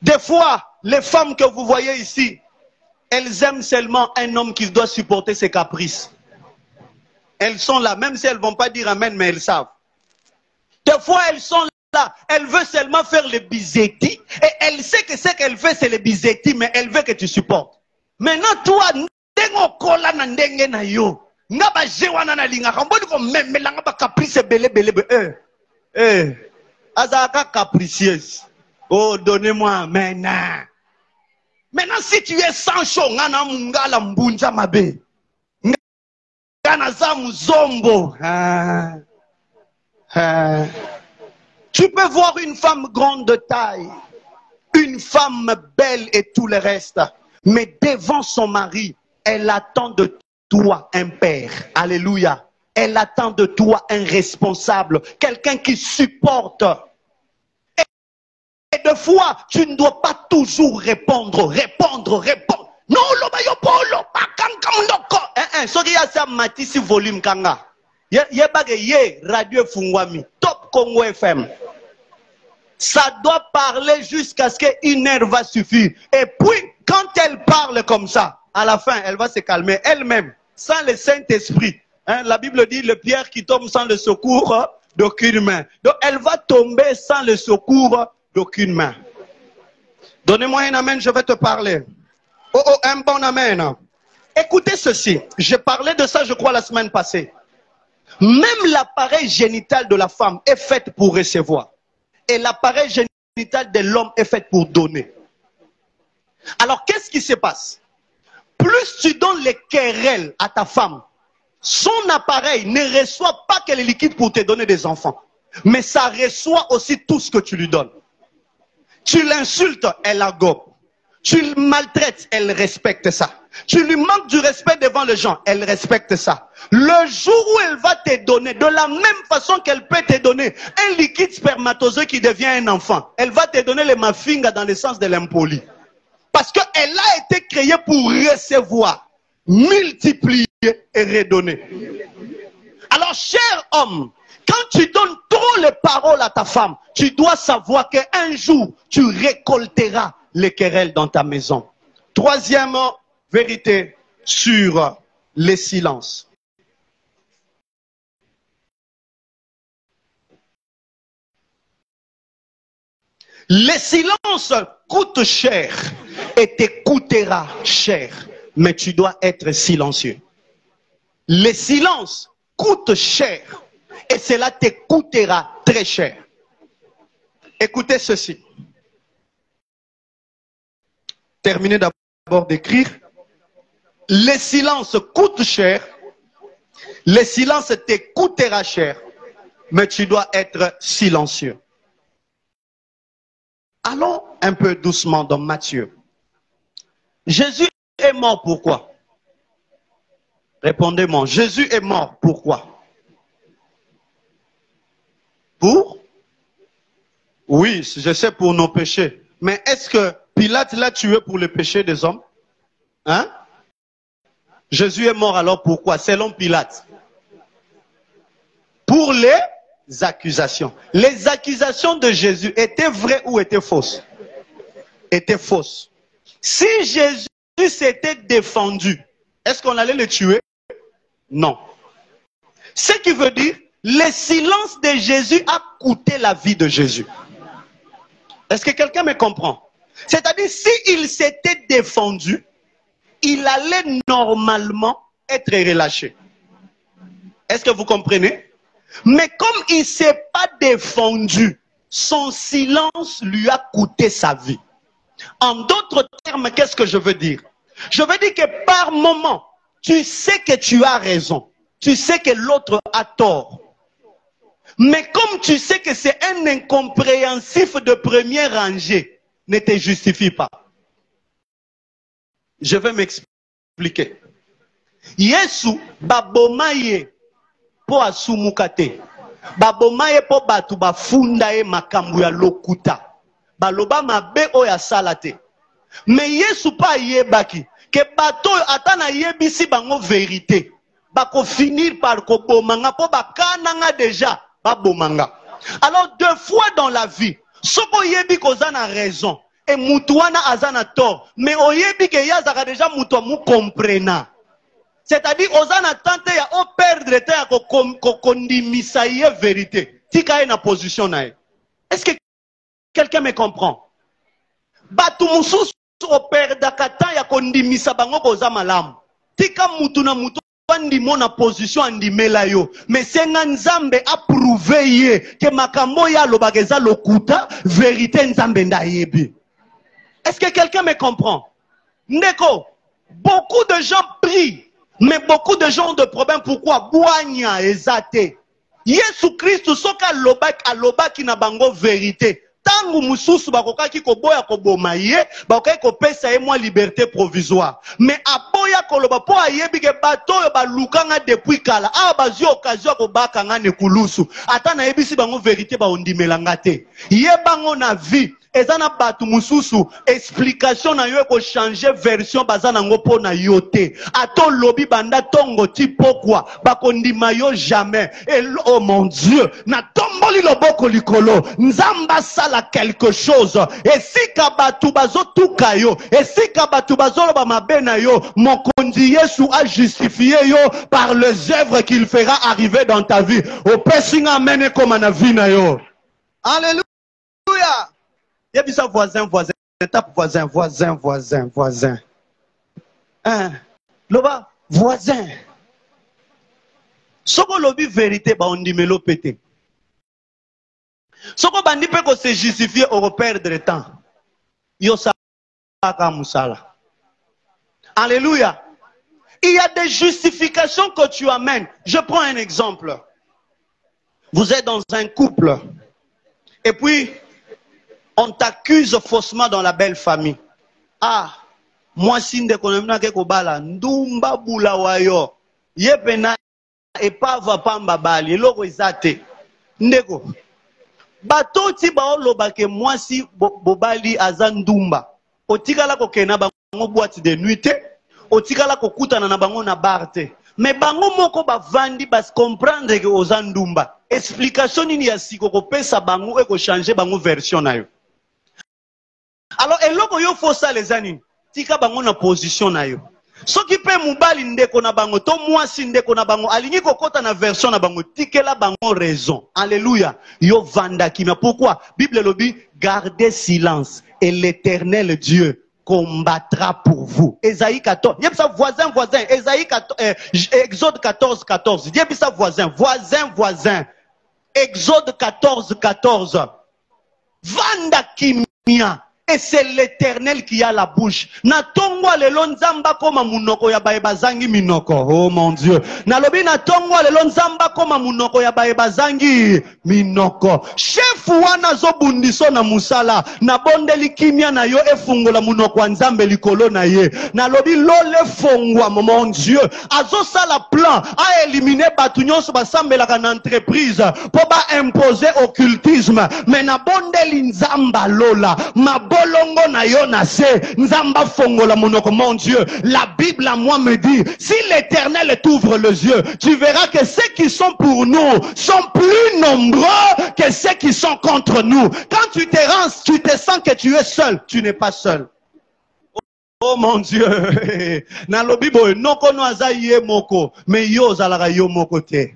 Des fois, les femmes que vous voyez ici, elles aiment seulement un homme qui doit supporter ses caprices. Elles sont là, même si elles ne vont pas dire amen, mais elles savent. Des fois, elles sont là, elles veulent seulement faire les bisetti, et elle sait que ce qu'elle fait, c'est les bisetti, mais elle veut que tu supportes. Maintenant, toi, capricieuse. Oh, donnez-moi maintenant. Maintenant, si tu es sans chaud, tu peux voir une femme grande de taille, une femme belle et tout le reste, mais devant son mari, elle attend de toi un père. Alléluia. Elle attend de toi un responsable, quelqu'un qui supporte. Et des fois, tu ne dois pas toujours répondre. Non, ce volume kanga. Radio Fungwami, Top Congo FM. Ça doit parler jusqu'à ce qu'une heure va suffire. Et puis, quand elle parle comme ça, à la fin, elle va se calmer elle-même, sans le Saint-Esprit. Hein, la Bible dit, le pierre qui tombe sans le secours d'aucune main. Donc, elle va tomber sans le secours d'aucune main. Donnez-moi un amen, je vais te parler. Oh, oh, un bon amen. Écoutez ceci. J'ai parlé de ça, je crois, la semaine passée. Même l'appareil génital de la femme est fait pour recevoir. Et l'appareil génital de l'homme est fait pour donner. Alors, qu'est-ce qui se passe? Plus tu donnes les querelles à ta femme, son appareil ne reçoit pas que les liquides pour te donner des enfants. Mais ça reçoit aussi tout ce que tu lui donnes. Tu l'insultes, elle la gobe. Tu le maltraites, elle respecte ça. Tu lui manques du respect devant les gens, elle respecte ça. Le jour où elle va te donner, de la même façon qu'elle peut te donner un liquide spermatozoïde qui devient un enfant, elle va te donner les mafinga dans le sens de l'impoli. Parce qu'elle a été créée pour recevoir, multiplier et redonner. Alors, cher homme, quand tu donnes trop les paroles à ta femme, tu dois savoir qu'un jour, tu récolteras les querelles dans ta maison. Troisième vérité sur les silences. Les silences coûtent cher et te coûtera cher, mais tu dois être silencieux. Les silences coûtent cher et cela te coûtera très cher. Écoutez ceci. Terminez d'abord d'écrire. Les silences coûtent cher. Les silences te coûtera cher, mais tu dois être silencieux. Allons un peu doucement dans Matthieu. Jésus est mort pourquoi? Répondez-moi. Jésus est mort pourquoi? Pour? Oui, je sais, pour nos péchés. Mais est-ce que Pilate l'a tué pour les péchés des hommes? Hein? Jésus est mort alors pourquoi? Selon Pilate. Pour les accusations. Les accusations de Jésus étaient vraies ou étaient fausses? Étaient fausses. Si Jésus s'était défendu, est-ce qu'on allait le tuer? Non. Ce qui veut dire, le silence de Jésus a coûté la vie de Jésus. Est-ce que quelqu'un me comprend? C'est-à-dire, s'il s'était défendu, il allait normalement être relâché. Est-ce que vous comprenez? Mais comme il ne s'est pas défendu, son silence lui a coûté sa vie. En d'autres termes, qu'est-ce que je veux dire? Je veux dire que par moment, tu sais que tu as raison. Tu sais que l'autre a tort. Mais comme tu sais que c'est un incompréhensif de première rangée, ne te justifie pas. Je vais m'expliquer. Yesu babomaye po asumukate. Babomaye po batu bafunda ye makambu ya lokuta. Baloba mabe oya salate. Mais Yesu pa yebaki ke bato atana yebisi bango vérité. Bako finir par ko bomanga po bakananga déjà ba bomanga. Alors deux fois dans la vie, soko yebi kozana raison et mutuana azana tort, mais oyebi ke yazaka déjà mutua mu comprena. C'est-à-dire ozana tante ya o perdre temps ya ko kondimisa ye vérité. Tika ye na position na ye. Est-ce que quelqu'un me comprend? Batu mususu o perdre temps ya kondimisa bango koza malamu. Tika mutu na mutu andimo na position andimela yo. Mais senga nzambe a prouvé ye que makambo ya lobageza lokuta vérité nzambe nda yebi. Est-ce que quelqu'un me comprend? Ndeko, beaucoup de gens prient, mais beaucoup de gens ont des problèmes. Pourquoi? Boanya ezate. Yesu Christ soka alobaki na bango vérité. Tangu mususu bakokaki koboya koboma ye, bakokaki kopesa ye mwa liberté provisoire. Mais aboya koloba po ayebi ke bato yo balukanga depuis kala. A bazio occasion kobaka nga nekulusu. Ata na yebisi bango vérité ba ondimelanga te. Ye bango na vie. Ezana batu mususu explication na yo ko changer version bazana ngo po na yote. Ato lobi banda tongo ti pourquoi bakondima yo jamais. Et oh mon Dieu, na tomboli loboko likolo. Nzamba sala quelque chose. Et si kabatu bazo tukayo, et si kabatu bazo loba mabena yo, mon kondi Yesu a justifié yo par les œuvres qu'il fera arriver dans ta vie. Au pessinga mene comme na vie na yo. Alléluia. Il y a ça voisin, tape voisin. Loba, voisin. Soko lobi vérité, ba on dit melo pété. Soko bandi pe ko se justifier au perdre temps. Yo sa ka musala. Alléluia. Il y a des justifications que tu amènes. Je prends un exemple. Vous êtes dans un couple. Et puis, on t'accuse faussement dans la belle famille. Ah, moi si ndekonomina ke kobala, ndumba bula wayo. Yepena epava pamba bali, eloko ezate. Ndeko. Bato ti ba oloba ke moi si bobali azandumba. Otikala ko kena bango boîte de nuit te. Otikala ko kutana na bango na bar te. Mais bango moko ba vandi bas comprendre que ozandumba. Explication nini ya siko ko pesa bango e ko changer bango version na yo. Alors eloko yo fosa les anines. Tika bango na position na yo. Soki pe mubali ndeko na bango to mwasi ndeko na bango alingi kokota na version na bango tikela bango raison. Alléluia. Yo vanda kimia. Pourquoi? Bible lobi gardez silence et l'Éternel Dieu combattra pour vous. Ésaïe 14. Yep ça voisin voisin. Ésaïe 14, Exode 14 14. Yep ça voisin voisin voisin. Exode 14 14. Vanda kimia. Et c'est l'Éternel qui a la bouche. Na tongwa lelo nzamba koma munoko ya baebazangi minoko. Oh mon Dieu. Na lobi na tongwa lelo nzamba koma munoko ya baebazangi minoko. Chef wana zo bundiso na musala. Na bondeli kimia na yo efungola munoko wa nzambe likolo na ye. Na lobi lole fongwa mon Dieu. Azo sala plan a éliminer batu nyonso basambelaka na entreprise po ba imposer occultisme. Mais na bondeli nzamba lola. Bolongo na yo na se nzamba fongola monoko. Mon Dieu, la Bible à moi me dit, si l'Éternel t'ouvre les yeux, tu verras que ceux qui sont pour nous sont plus nombreux que ceux qui sont contre nous. Quand tu te rends, tu te sens que tu es seul, tu n'es pas seul. Oh mon Dieu, na lobibo noko no azaye moko, mais yo zalaka yo moko te.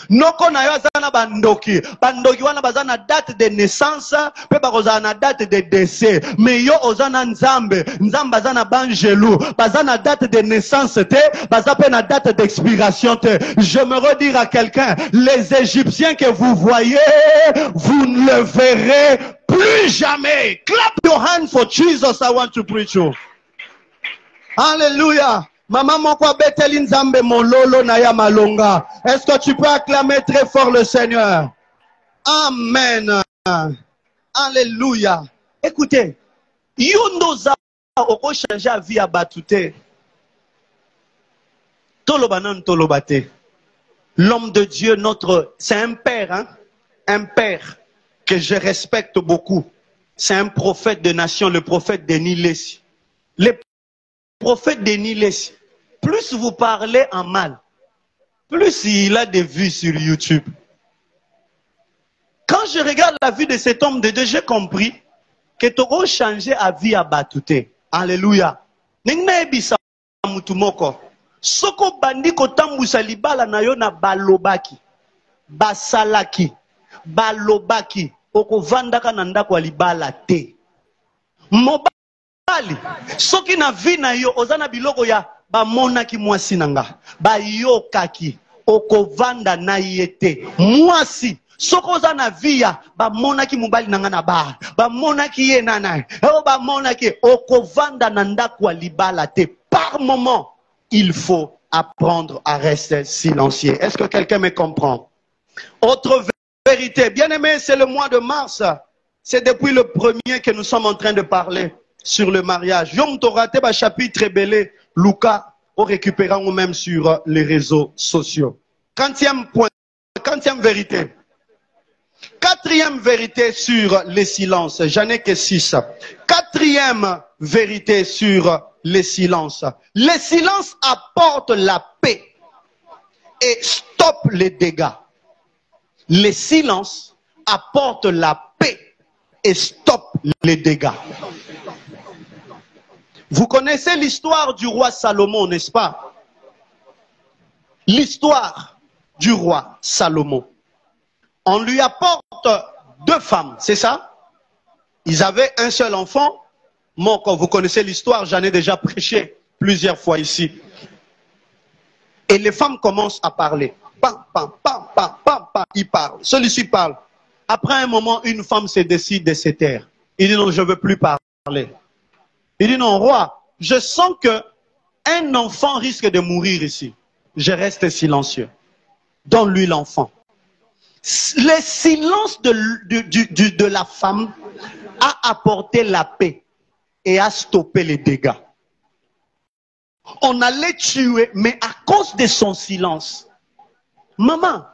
Noko na yo azana bandoki. Bandoki wana bazana date de naissance, pe bakozana date de décès. Mais yo ozana nzambe, nzambe azana bangelou, bazana date de naissance te, bazapena date d'expiration te. Je me redire à quelqu'un, les Égyptiens que vous voyez, vous ne le verrez plus jamais. Clap your hands for Jesus, I want to preach you. Alléluia. Maman moko beteli nzambe mololo na ya malonga. Est-ce que tu peux acclamer très fort le Seigneur? Amen. Alléluia. Écoutez, yondoza oko changer la vie à batute. Tolobanan tolobate. L'homme de Dieu, c'est un père, hein? Un père que je respecte beaucoup. C'est un prophète de nation, le prophète Denis Lessi. Le prophète Denis Lessi. Plus vous parlez en mal, plus il a des vues sur YouTube. Quand je regarde la vie de cet homme de Dieu, j'ai compris que tu as changé à vie à Batouté. Alléluia. N'engna ebisa mutumoko. Soko bandi kotambusa libala na yo na balobaki. Basalaki. Balobaki. Oko vandaka na ndako libala te. Mobali. Soki na vie na yo ozana biloko ya ba monaki mwasi nanga. Ba yokaki. Oko vanda na yete. Mwasi. Sokoza na via ba monaki mubali nanga na ba. Ba monaki ye nana. Ba monaki okovanda na ndako libala te. Par moment, il faut apprendre à rester silencieux. Est-ce que quelqu'un me comprend? Autre vérité, bien aimé, c'est le mois de mars. C'est depuis le premier que nous sommes en train de parler sur le mariage. Yom Torate ba chapitre belé Lucas au récupérant ou même sur les réseaux sociaux. Quatrième point, quatrième vérité. Quatrième vérité sur les silences. J'en ai que 6. Quatrième vérité sur les silences. Les silences apportent la paix et stoppent les dégâts. Les silences apportent la paix et stoppent les dégâts. Vous connaissez l'histoire du roi Salomon, n'est-ce pas? L'histoire du roi Salomon. On lui apporte 2 femmes, c'est ça? Ils avaient un seul enfant. Moko, vous connaissez l'histoire, j'en ai déjà prêché plusieurs fois ici. Et les femmes commencent à parler. Pam, pam, pam, pam, pam, pam. Ils parlent. Celui-ci parle. Après un moment, une femme se décide de se taire. Il dit non, je ne veux plus parler. Il dit non, roi, je sens que un enfant risque de mourir ici. Je reste silencieux. Donne-lui l'enfant. Le silence de la femme a apporté la paix et a stoppé les dégâts. On allait tuer, mais à cause de son silence. Maman,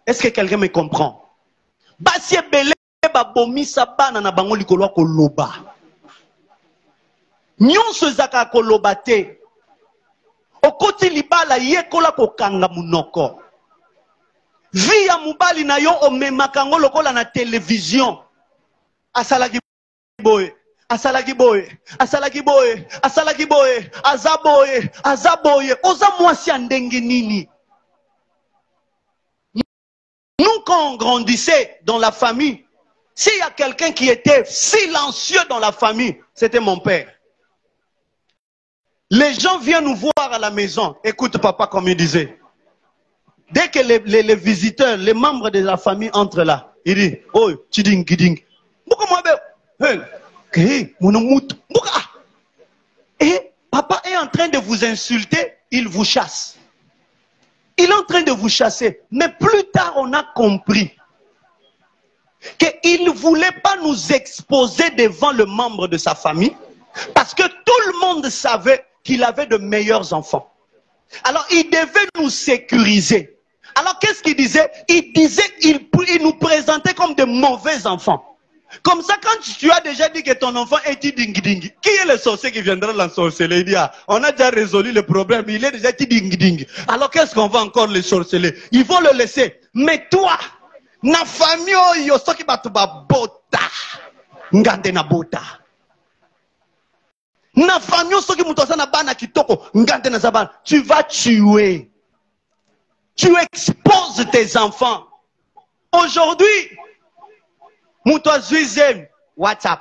est-ce que quelqu'un me comprend? Nyonso zaka koloba te. Okoti libala yekola kokanga munoko. Via mubali na yo omemaka ngo lokola na télévision. Asalaki boy, asalaki boy, asalaki boy, asalaki boy, azaboye, azaboye. Oza mwasi andenge nini. Nous quand on grandissait dans la famille, s'il y a quelqu'un qui était silencieux dans la famille, c'était mon père. Les gens viennent nous voir à la maison. Écoute papa comme il disait. Dès que les visiteurs, les membres de la famille entrent là, il dit, oh, tiding, kiding. Et papa est en train de vous insulter, il vous chasse. Il est en train de vous chasser. Mais plus tard, on a compris qu'il ne voulait pas nous exposer devant le membre de sa famille parce que tout le monde savait qu'il avait de meilleurs enfants. Alors, il devait nous sécuriser. Alors, qu'est-ce qu'il disait? Il nous présentait comme de mauvais enfants. Comme ça, quand tu as déjà dit que ton enfant est ding-ding, qui est le sorcier qui viendra l'ensorceler? Il dit, ah, on a déjà résolu le problème, il est déjà ding-ding. Alors, qu'est-ce qu'on va encore le sorceler? Ils vont le laisser. Mais toi, na famille, yo, soki batuba bota, ngande na bota. Na famille, soki mutosa na bana kitoko, ngande na zabana. Tu vas tuer. Tu exposes tes enfants. Aujourd'hui, Moutoa Zuizem, WhatsApp.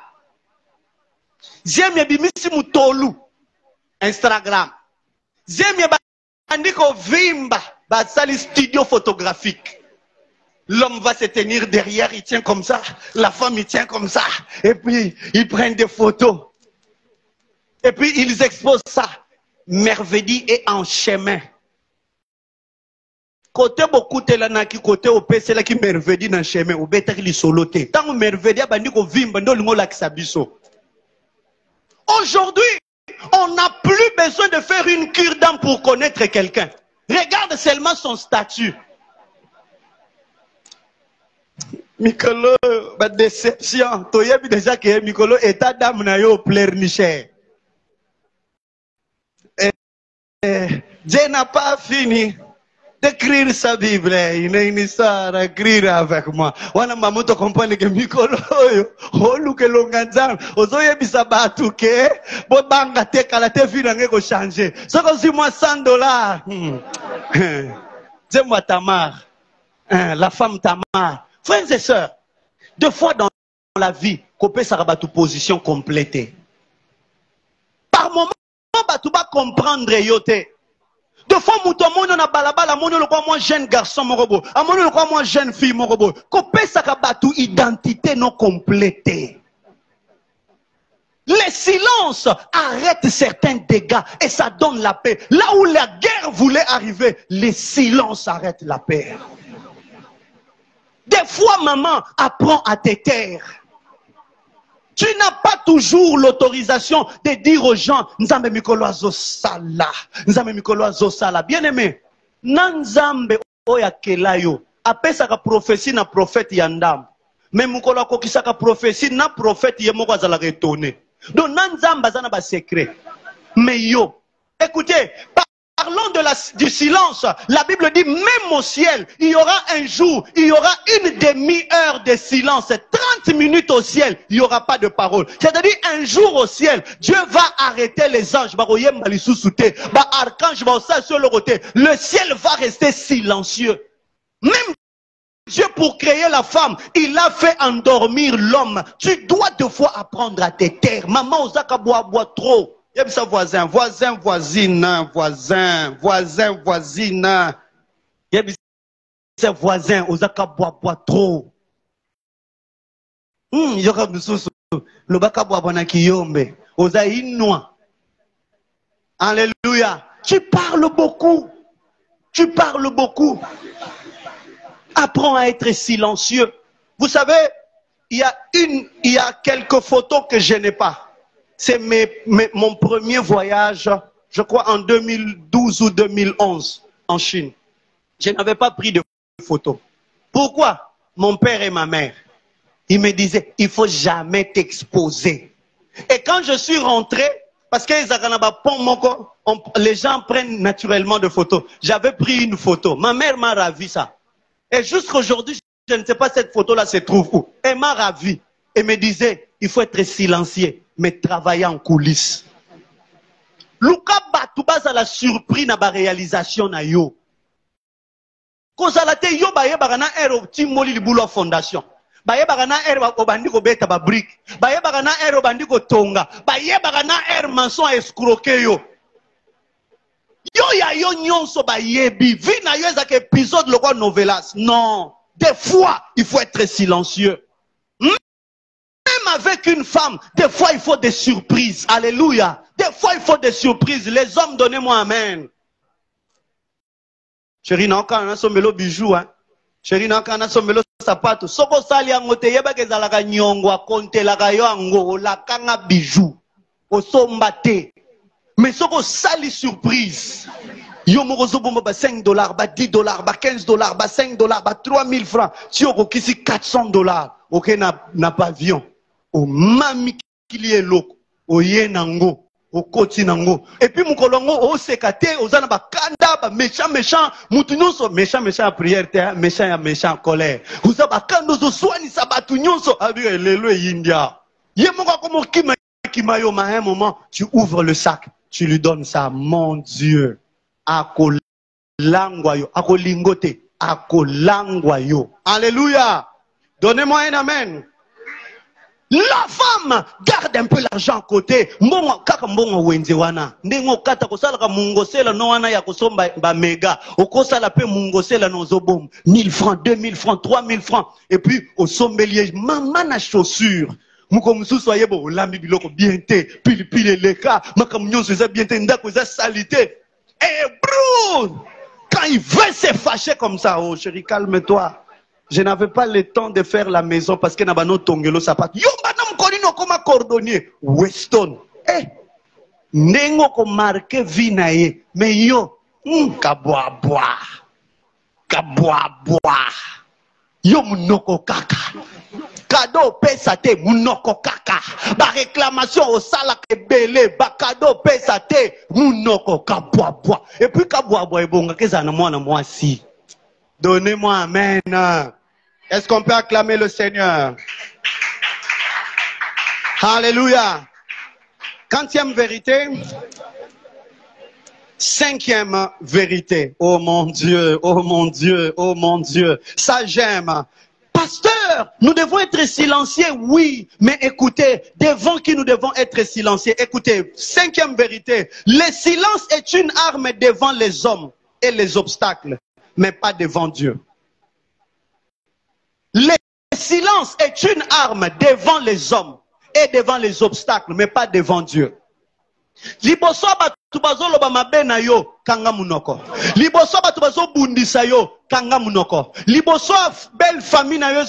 Zem yebimisi mutolu, Instagram. Zem yebandiko vimba, basali studio photographique. L'homme va se tenir derrière, il tient comme ça. La femme, il tient comme ça. Et puis, ils prennent des photos. Et puis, ils exposent ça. Merveille est en chemin. Côté beaucoup de la côté au PC là qui merveille dans chemin au bête qui soloté. Tant merveille a bandi ko vimba ndo lingo la kisabiso. Aujourd'hui, on n'a plus besoin de faire une cure d'âme pour connaître quelqu'un. Regarde seulement son statut. Mikolo, ba déception. Toyebi déjà que Mikolo état d'âme na yo pleurnicher. Dieu n'a pas fini d'écrire sa Bible. Il a une histoire à écrire avec moi. Wana maman te comprendre que Mikolo yo, olu ke longanzam, ozoye bisaba tuke, bo banga te kala te fi na ngeko changer. Soko si moi $100. Dis-moi Tamar, la femme Tamar. Frères et sœurs, deux fois dans la vie, copé sarabatu position complétée. Par moment, tu vas comprendre yote. Deux fois, on a balabala, on a moi jeune garçon, mon robot. On a moi jeune fille, mon robot. Copé sarabatu identité non complétée. Les silences arrêtent certains dégâts et ça donne la paix. Là où la guerre voulait arriver, les silences arrêtent la paix. Des fois, maman, apprends à te taire. Tu n'as pas toujours l'autorisation de dire aux gens, Nzambe mikolo azosala, Nzambe mikolo azosala. Bien aimé, Nzambe oya kelayo, apesaka prophétie na prophète yandam. Mais mukolo akokisaka prophétie na prophète yemoko azala retourné. Donc Nzambe azana ba secret. Mais yo, écoutez, parlons du silence. La Bible dit, même au ciel, il y aura un jour, il y aura une demi-heure de silence. 30 minutes au ciel, il n'y aura pas de parole. C'est-à-dire, un jour au ciel, Dieu va arrêter les anges. Le ciel va rester silencieux. Même Dieu, pour créer la femme, il a fait endormir l'homme. Tu dois deux fois apprendre à te taire. Maman, osaka boit trop. Il y a ça voisin, voisine, voisine. Il y a ça voisin, osaka boit trop. Yoka mususu, le baka boit na kiyombe, oza inwa. Alléluia. Tu parles beaucoup. Tu parles beaucoup. Apprends à être silencieux. Vous savez, il y a quelques photos que je n'ai pas. C'est mon premier voyage, je crois en 2012 ou 2011 en Chine. Je n'avais pas pris de photos. Pourquoi? Mon père et ma mère, ils me disaient, il ne faut jamais t'exposer. Et quand je suis rentré, parce que les gens prennent naturellement des photos. J'avais pris une photo. Ma mère m'a ravi ça. Et jusqu'aujourd'hui, je ne sais pas cette photo-là se trouve où. Elle m'a ravi. Et me disait, il faut être silencieux, mais travailler en coulisses. Luka Batouba a la surprise na ba réalisation na yo. Kozalate yo baye bagana ero timoli libulo fondation. Baye bagana ero obandi ko beta ba brick. Baye bagana ero obandi ko tonga. Baye bagana ero maçon escroquer yo. Yo ya yo nyonso ba yebi. Vi na yo ezak épisode loko novelas. Non. Des fois, il faut être silencieux. Même avec une femme, des fois il faut des surprises. Alléluia. Des fois il faut des surprises. Les hommes, donnez-moi amen. Chérie, n'a aucun asomelo bijou, hein. Chérie, n'a aucun asomelo sapato. Soko sali angote yeba kezalaka nyongo akonte laka yo ango la kanga bijou. Osombate. Mais soko sali surprise. Yo morozo bomba ba $5, ba $10, ba $15, ba $5, ba 3000 francs. Si on kisi $400, ok na pavillon. O mami kili eloko, o ye nango. Au côté nango. Et puis mon colongo au sekate ozana ba kanda ba méchant mutu nyonso méchant prière te méchant colère. Uza ba kando zo swani sabatu nyonso abi lelo India. Ye moko comme kimayo ma un moment tu ouvres le sac, tu lui donnes ça, mon Dieu. Akolangwa yo, akolingote, akolangwa yo. Alléluia. Donnez-moi un amen. La femme garde un peu l'argent à côté. Mbongo kaka mbongo wenze wana. Ndengo kata kosala ka mungosela no wana ya kosomba ba mega. Okosala pe mungosela no zobom. 1000 francs, 2000 francs, 3000 francs. Et puis au sommelier, maman na chaussure. Muko mususu ayebo olambi biloko bien te. Pili leka, makamnyoso za bien te ndako za salité. Et bro, quand il veut se fâcher comme ça, oh chérie, calme-toi. Je n'avais pas le temps de faire la maison parce que nabano tongelo sapat. Yo banam kolino koma cordonnier Weston. Eh, nengo ko marqué vinaye. Mais yo, kabwa. Yo munoko kaka. Cadeau pesa te munoko kaka. Ba réclamation au sala kebele. Ba cadeau pesa te munoko kabwa. Et puis kabwa ebonga kezana mwana mwasi. Donnez-moi amen. Est-ce qu'on peut acclamer le Seigneur? Alléluia. Quantième vérité? Cinquième vérité. Oh mon Dieu, oh mon Dieu, oh mon Dieu. Ça j'aime. Pasteur, nous devons être silencieux, oui, mais écoutez, devant qui nous devons être silencieux? Écoutez, cinquième vérité. Le silence est une arme devant les hommes et les obstacles, mais pas devant Dieu. Le silence est une arme devant les hommes et devant les obstacles, mais pas devant Dieu. Liboso batu bazoloba mabe na yo kanga munoko. Liboso batu bazo bundisa yo kanga munoko. Liboso belle famille na yo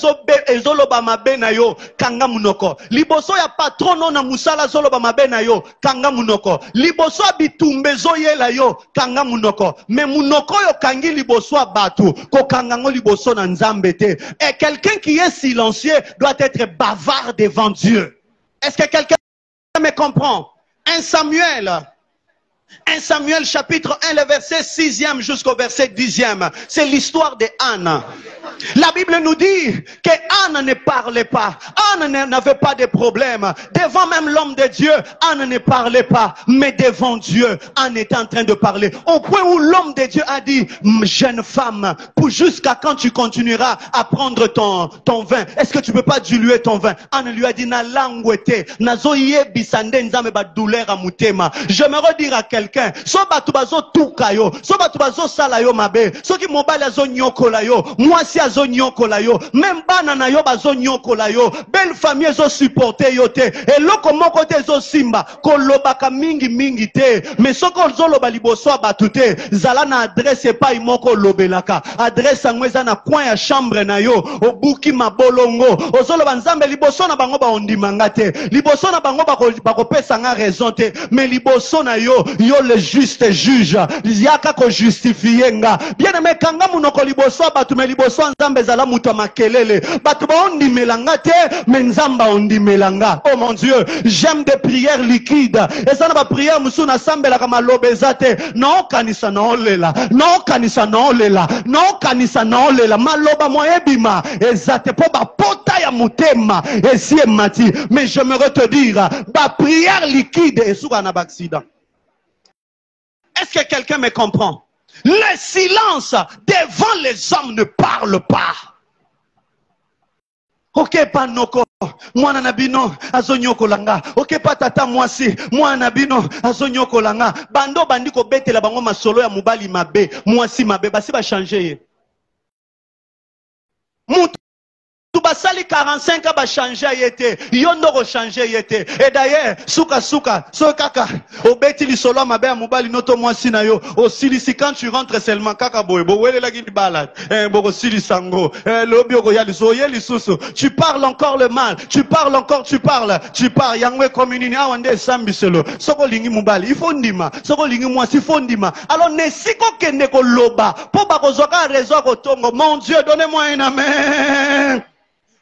ezoloba mabe na yo kanga munoko. Liboso ya patron na musala zoloba mabe na yo kanga munoko. Liboso bitumbe zoyela yo kanga munoko. Mais munoko yo kangi liboso batu ko kanga ngo liboso na nzambe te. Et quelqu'un qui est silencieux doit être bavard devant Dieu. Est-ce que quelqu'un me comprend? 1 Samuel chapitre 1, le verset 6e jusqu'au verset 10e. C'est l'histoire de Anne. La Bible nous dit que Anne ne parlait pas. Anne n'avait pas de problème. Devant même l'homme de Dieu, Anne ne parlait pas. Mais devant Dieu, Anne était en train de parler. Au point où l'homme de Dieu a dit, jeune femme, jusqu'à quand tu continueras à prendre ton vin? Est-ce que tu peux pas diluer ton vin? Anne lui a dit, na langwete, nazoye bisande nzambe ba douleur à mutema. J'aimerais dire à quelqu'un, so batubazo tukayo, so batubazo salayo mabe, so ki mobile azo nyokola yo, moi si azo nyokola yo, même bana na yo bazo nyokola yo, belle famille zo supporter yo te, et loko moko te zo simba, kolobaka mingi mingi te, mais soko zo loba liboso batute, zala na adresse pa imoko lobelaka, adresse angweza na coin ya chambre na yo, obuki mabolongo, ozolo banzambe liboso na bango ba ondimanga te, liboso na bango bako pesa nga raison te, mais liboso na yo, yo le juste juge, yaka ko justifier nga, bien aimé kanga munoko liboso batu me liboso nzambe zala muto makelele, batu ba ondimelanga te, mais nzamba ondimelanga. Oh mon Dieu, j'aime des prières liquides, et ça na ba prière musu na sambela kama lobezate, non kanisa na olela, non kanisa na olela, non kanisa na olela, maloba moebima, ezate po ba pota ya mutema, esie mati, mais j'aimerais te dire, ba prière liquide, et sous un accident. Est-ce que quelqu'un me comprend? Le silence devant les hommes ne parle pas. Ok panoko, mwana nabino azonyoko langa. Ok patata mwasi, mwana nabino azonyoko langa. Bando bandiko bete la bango masolo ya mubali mabe, mwasi mabe, basi ba changer. Basali 45 ans ba changer yete, yondo ko changer yete. Et d'ailleurs, souka so kaka, obeti li solo mabe mobali noto mwasi na yo, osilisi quand tu rentres seulement kaka boy, bo wele la gini balade, boko sili sango, lobi oko yali so yeli susu. Tu parles encore le mal, tu parles, yangwe communini awande sambi solo. Soko lingi mobali, il faut ndima, soko lingi mwasi, il faut ndima. Alors ne siko kende ko loba, po bako zoka rezo ko tongo, mon Dieu, donnez-moi un amen.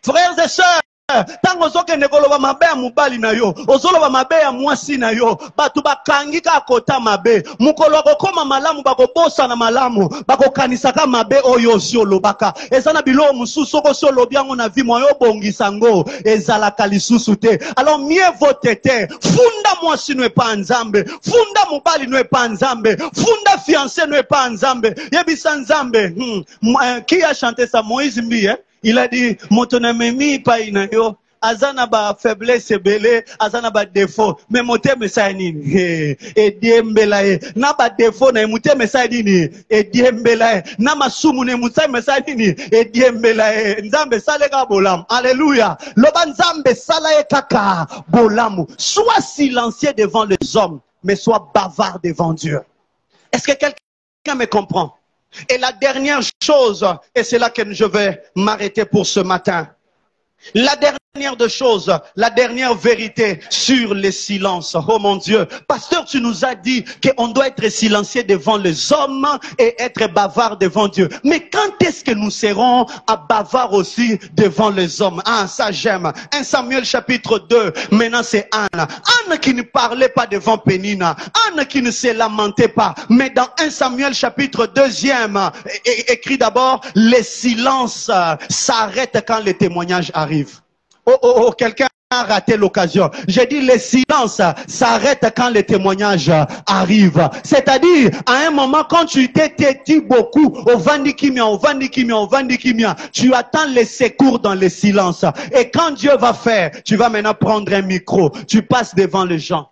Frères et sœurs, tango zoke nekoloba mabe ya mubali na yo, ozoloba mabe ya mwasi na yo, batu bakangika akota mabe, mukolo koma malamu bako bosa na malamu, bako kanisaka mabe oyo siolo baka, ezana bilo mususu ko siolo biango na vie moyo bongisa ngo, ezalaka lisusu te. Alors mieux vaut tete, funda mwasi no pa nzambe, funda mubali no pa nzambe, funda fiancé no pa nzambe, yebisa nzambe. Qui a chanté ça? Moïse Mbi, il a dit, motonamemi pa inayo, azana ba faiblesse belé, azana ba défaut, mais moté me sa nini, et diembelae, na ba défaut na moté me sa nini, et diembelae, na masumu ne musa me sa nini, et diembelae, nzambe salega bolam, alléluia, loba nzambe salae kaka bolamu, sois silencieux devant les hommes, mais sois bavard devant Dieu. Est-ce que quelqu'un me comprend? Et la dernière chose, et c'est là que je vais m'arrêter pour ce matin. La dernière de choses, la dernière vérité sur le silence. Oh mon Dieu, pasteur, tu nous as dit qu'on doit être silencieux devant les hommes et être bavard devant Dieu. Mais quand est-ce que nous serons à bavard aussi devant les hommes? Ah, ça j'aime. 1 Samuel chapitre 2, maintenant c'est Anne. Anne qui ne parlait pas devant Pénina. Anne qui ne se lamentait pas. Mais dans 1 Samuel chapitre 2e, écrit d'abord, le silence s'arrête quand le témoignage arrive. Oh, quelqu'un a raté l'occasion. J'ai dit le silence s'arrête quand le témoignage arrive. C'est-à-dire, à un moment, quand tu t'es têtu beaucoup, au vandikimia, tu attends les secours dans le silence. Et quand Dieu va faire, tu vas maintenant prendre un micro. Tu passes devant les gens.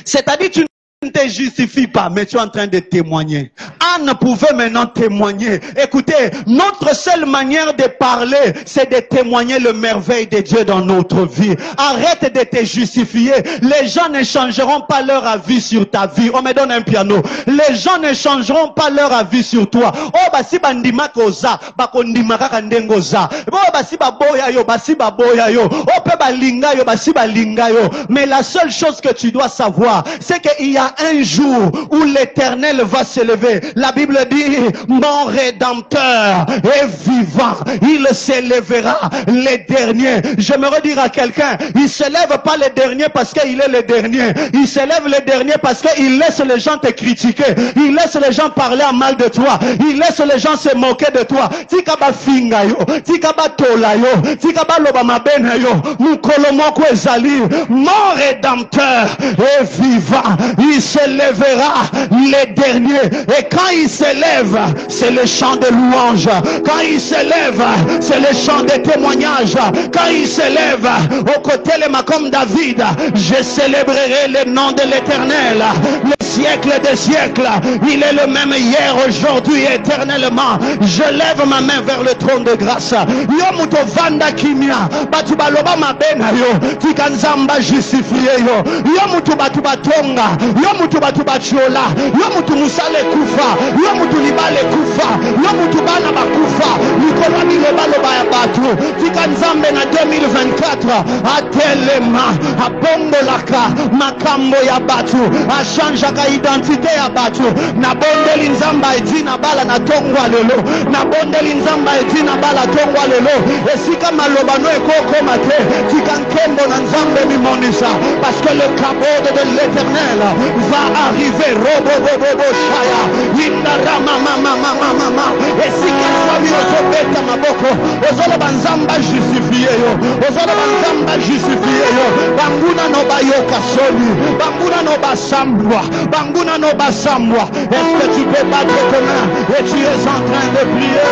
C'est-à-dire, tu ne te justifies pas, mais tu es en train de témoigner. Anne pouvait maintenant témoigner. Écoutez, notre seule manière de parler, c'est de témoigner le merveille de Dieu dans notre vie. Arrête de te justifier. Les gens ne changeront pas leur avis sur ta vie. On me donne un piano. Les gens ne changeront pas leur avis sur toi. Oh, basi bandima koza, bakondima kakandengoza. Oh, basi baboya yo, basi baboya yo. Oh, pe balinga yo, basi balinga yo. Mais la seule chose que tu dois savoir, c'est qu'il y a a un jour où l'Éternel va s'élever. La Bible dit, mon Rédempteur est vivant. Il s'élèvera les derniers. J'aimerais dire à quelqu'un, il ne s'élève pas les derniers parce qu'il est le dernier. Il s'élève les derniers parce qu'il laisse les gens te critiquer. Il laisse les gens parler à mal de toi. Il laisse les gens se moquer de toi. Tikaba finga yo, tikaba tola yo, tikaba loba mabena yo, mukolo moko ezali. Mon Rédempteur est vivant. Il s'élèvera les derniers. Et quand il s'élève, c'est le chant de louange. Quand il s'élève, c'est le chant de témoignage. Quand il s'élève, aux côtés de comme David, je célébrerai le nom de l'Éternel. Le siècle des siècles, il est le même hier, aujourd'hui, éternellement. Je lève ma main vers le trône de grâce. Yo muto vanda kimia, batu baloba mabena yo, tikanzamba justifié yo. Yo mutu batu batonga, yo mutu batu batiola, yo mutu musale kufa, yo mutu libale kufa, yo mutu bana bakufa, nikolo biloba loba ya batu. Tikanzambe na 2024, atelema, abombolaka, makambo ya batu, achanjaka identité ya batu. Na bondeli nzamba etina bala na tongwa lelo, na bondeli nzamba etina bala tongwa lelo. Esika maloba no ekoko mate, tikankembo na nzambe mimonisa, parce que le cabot de l'Éternel va arriver. Robo bobo shaya, inda rama mama mama mama. Esika fami otobeta maboko, ozolo banzamba justifié yo, ozolo banzamba justifié yo. Banguna no bayoka soni, banguna no basambwa, banguna no basambwa. Est-ce que tu peux battre ton main et tu es en train de prier?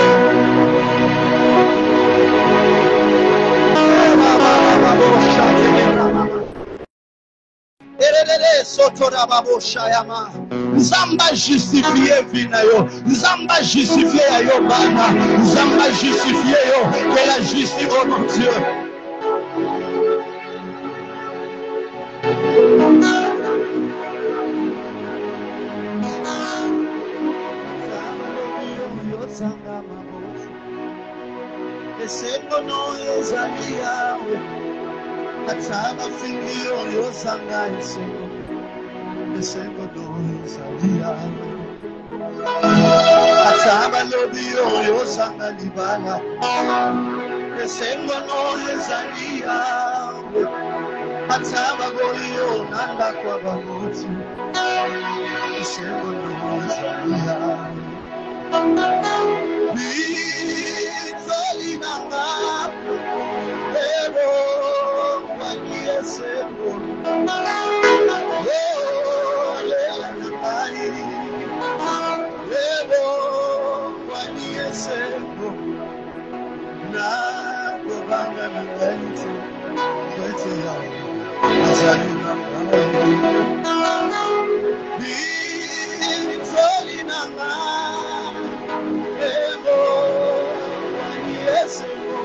Nzamba justifié vina yo, Nzamba justifié yo bana, Nzamba justifié yo, que la justice, oh mon Dieu. Esengo no ezalia, ataba fingio yo sanga esengo, esengo no ezalia, ataba lobio yo sanga libala, esengo no ezalia, ataba goyo nanda kwa bamuti, esengo no ezalia. Solinanga, Ebo, Wanyesebo, Lelanai, Ebo, Wanyesebo, Na, Gobanga, Nangaiti, Kwetia, Azalina, Solinanga, Ebo, Wanyesebo,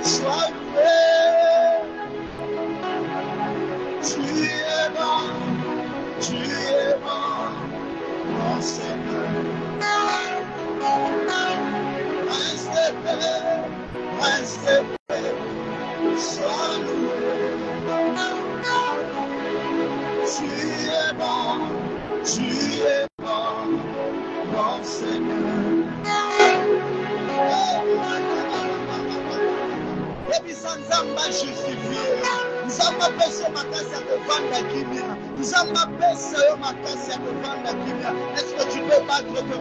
Sois loué, tu es bon, mon Seigneur. Reste paix, sois loué. Tu es bon, mon Seigneur. Et puis sans amba justifié, nous avons passé ma casse à te vendre kimia. Nous avons passé ma casse à te vendre kimia. Est-ce que tu peux battre que tu es en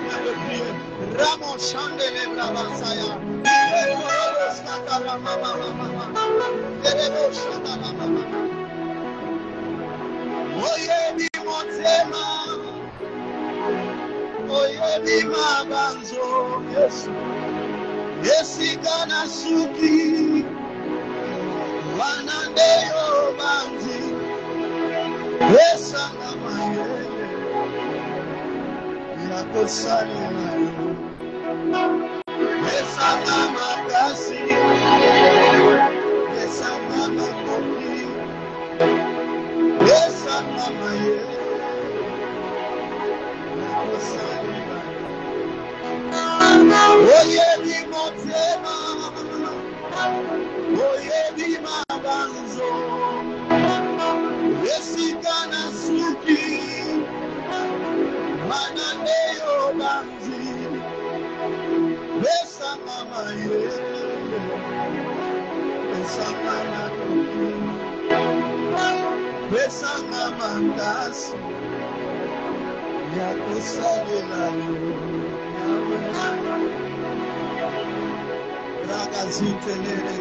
train de prier? Ramon Chandele Brabasaya. Oye di motema, oye di mabanzo, Yesu. Yesikana suki wanandeyo banzi esanga mayele yakosalela esanga makasi esanga makoki esanga mayele yakosalela oye di motema oye di mabanzo esikana suki manandeyo banzi besanga mayele besanga nakoki besanga mandasi yakosalela yo Ragazzi tenere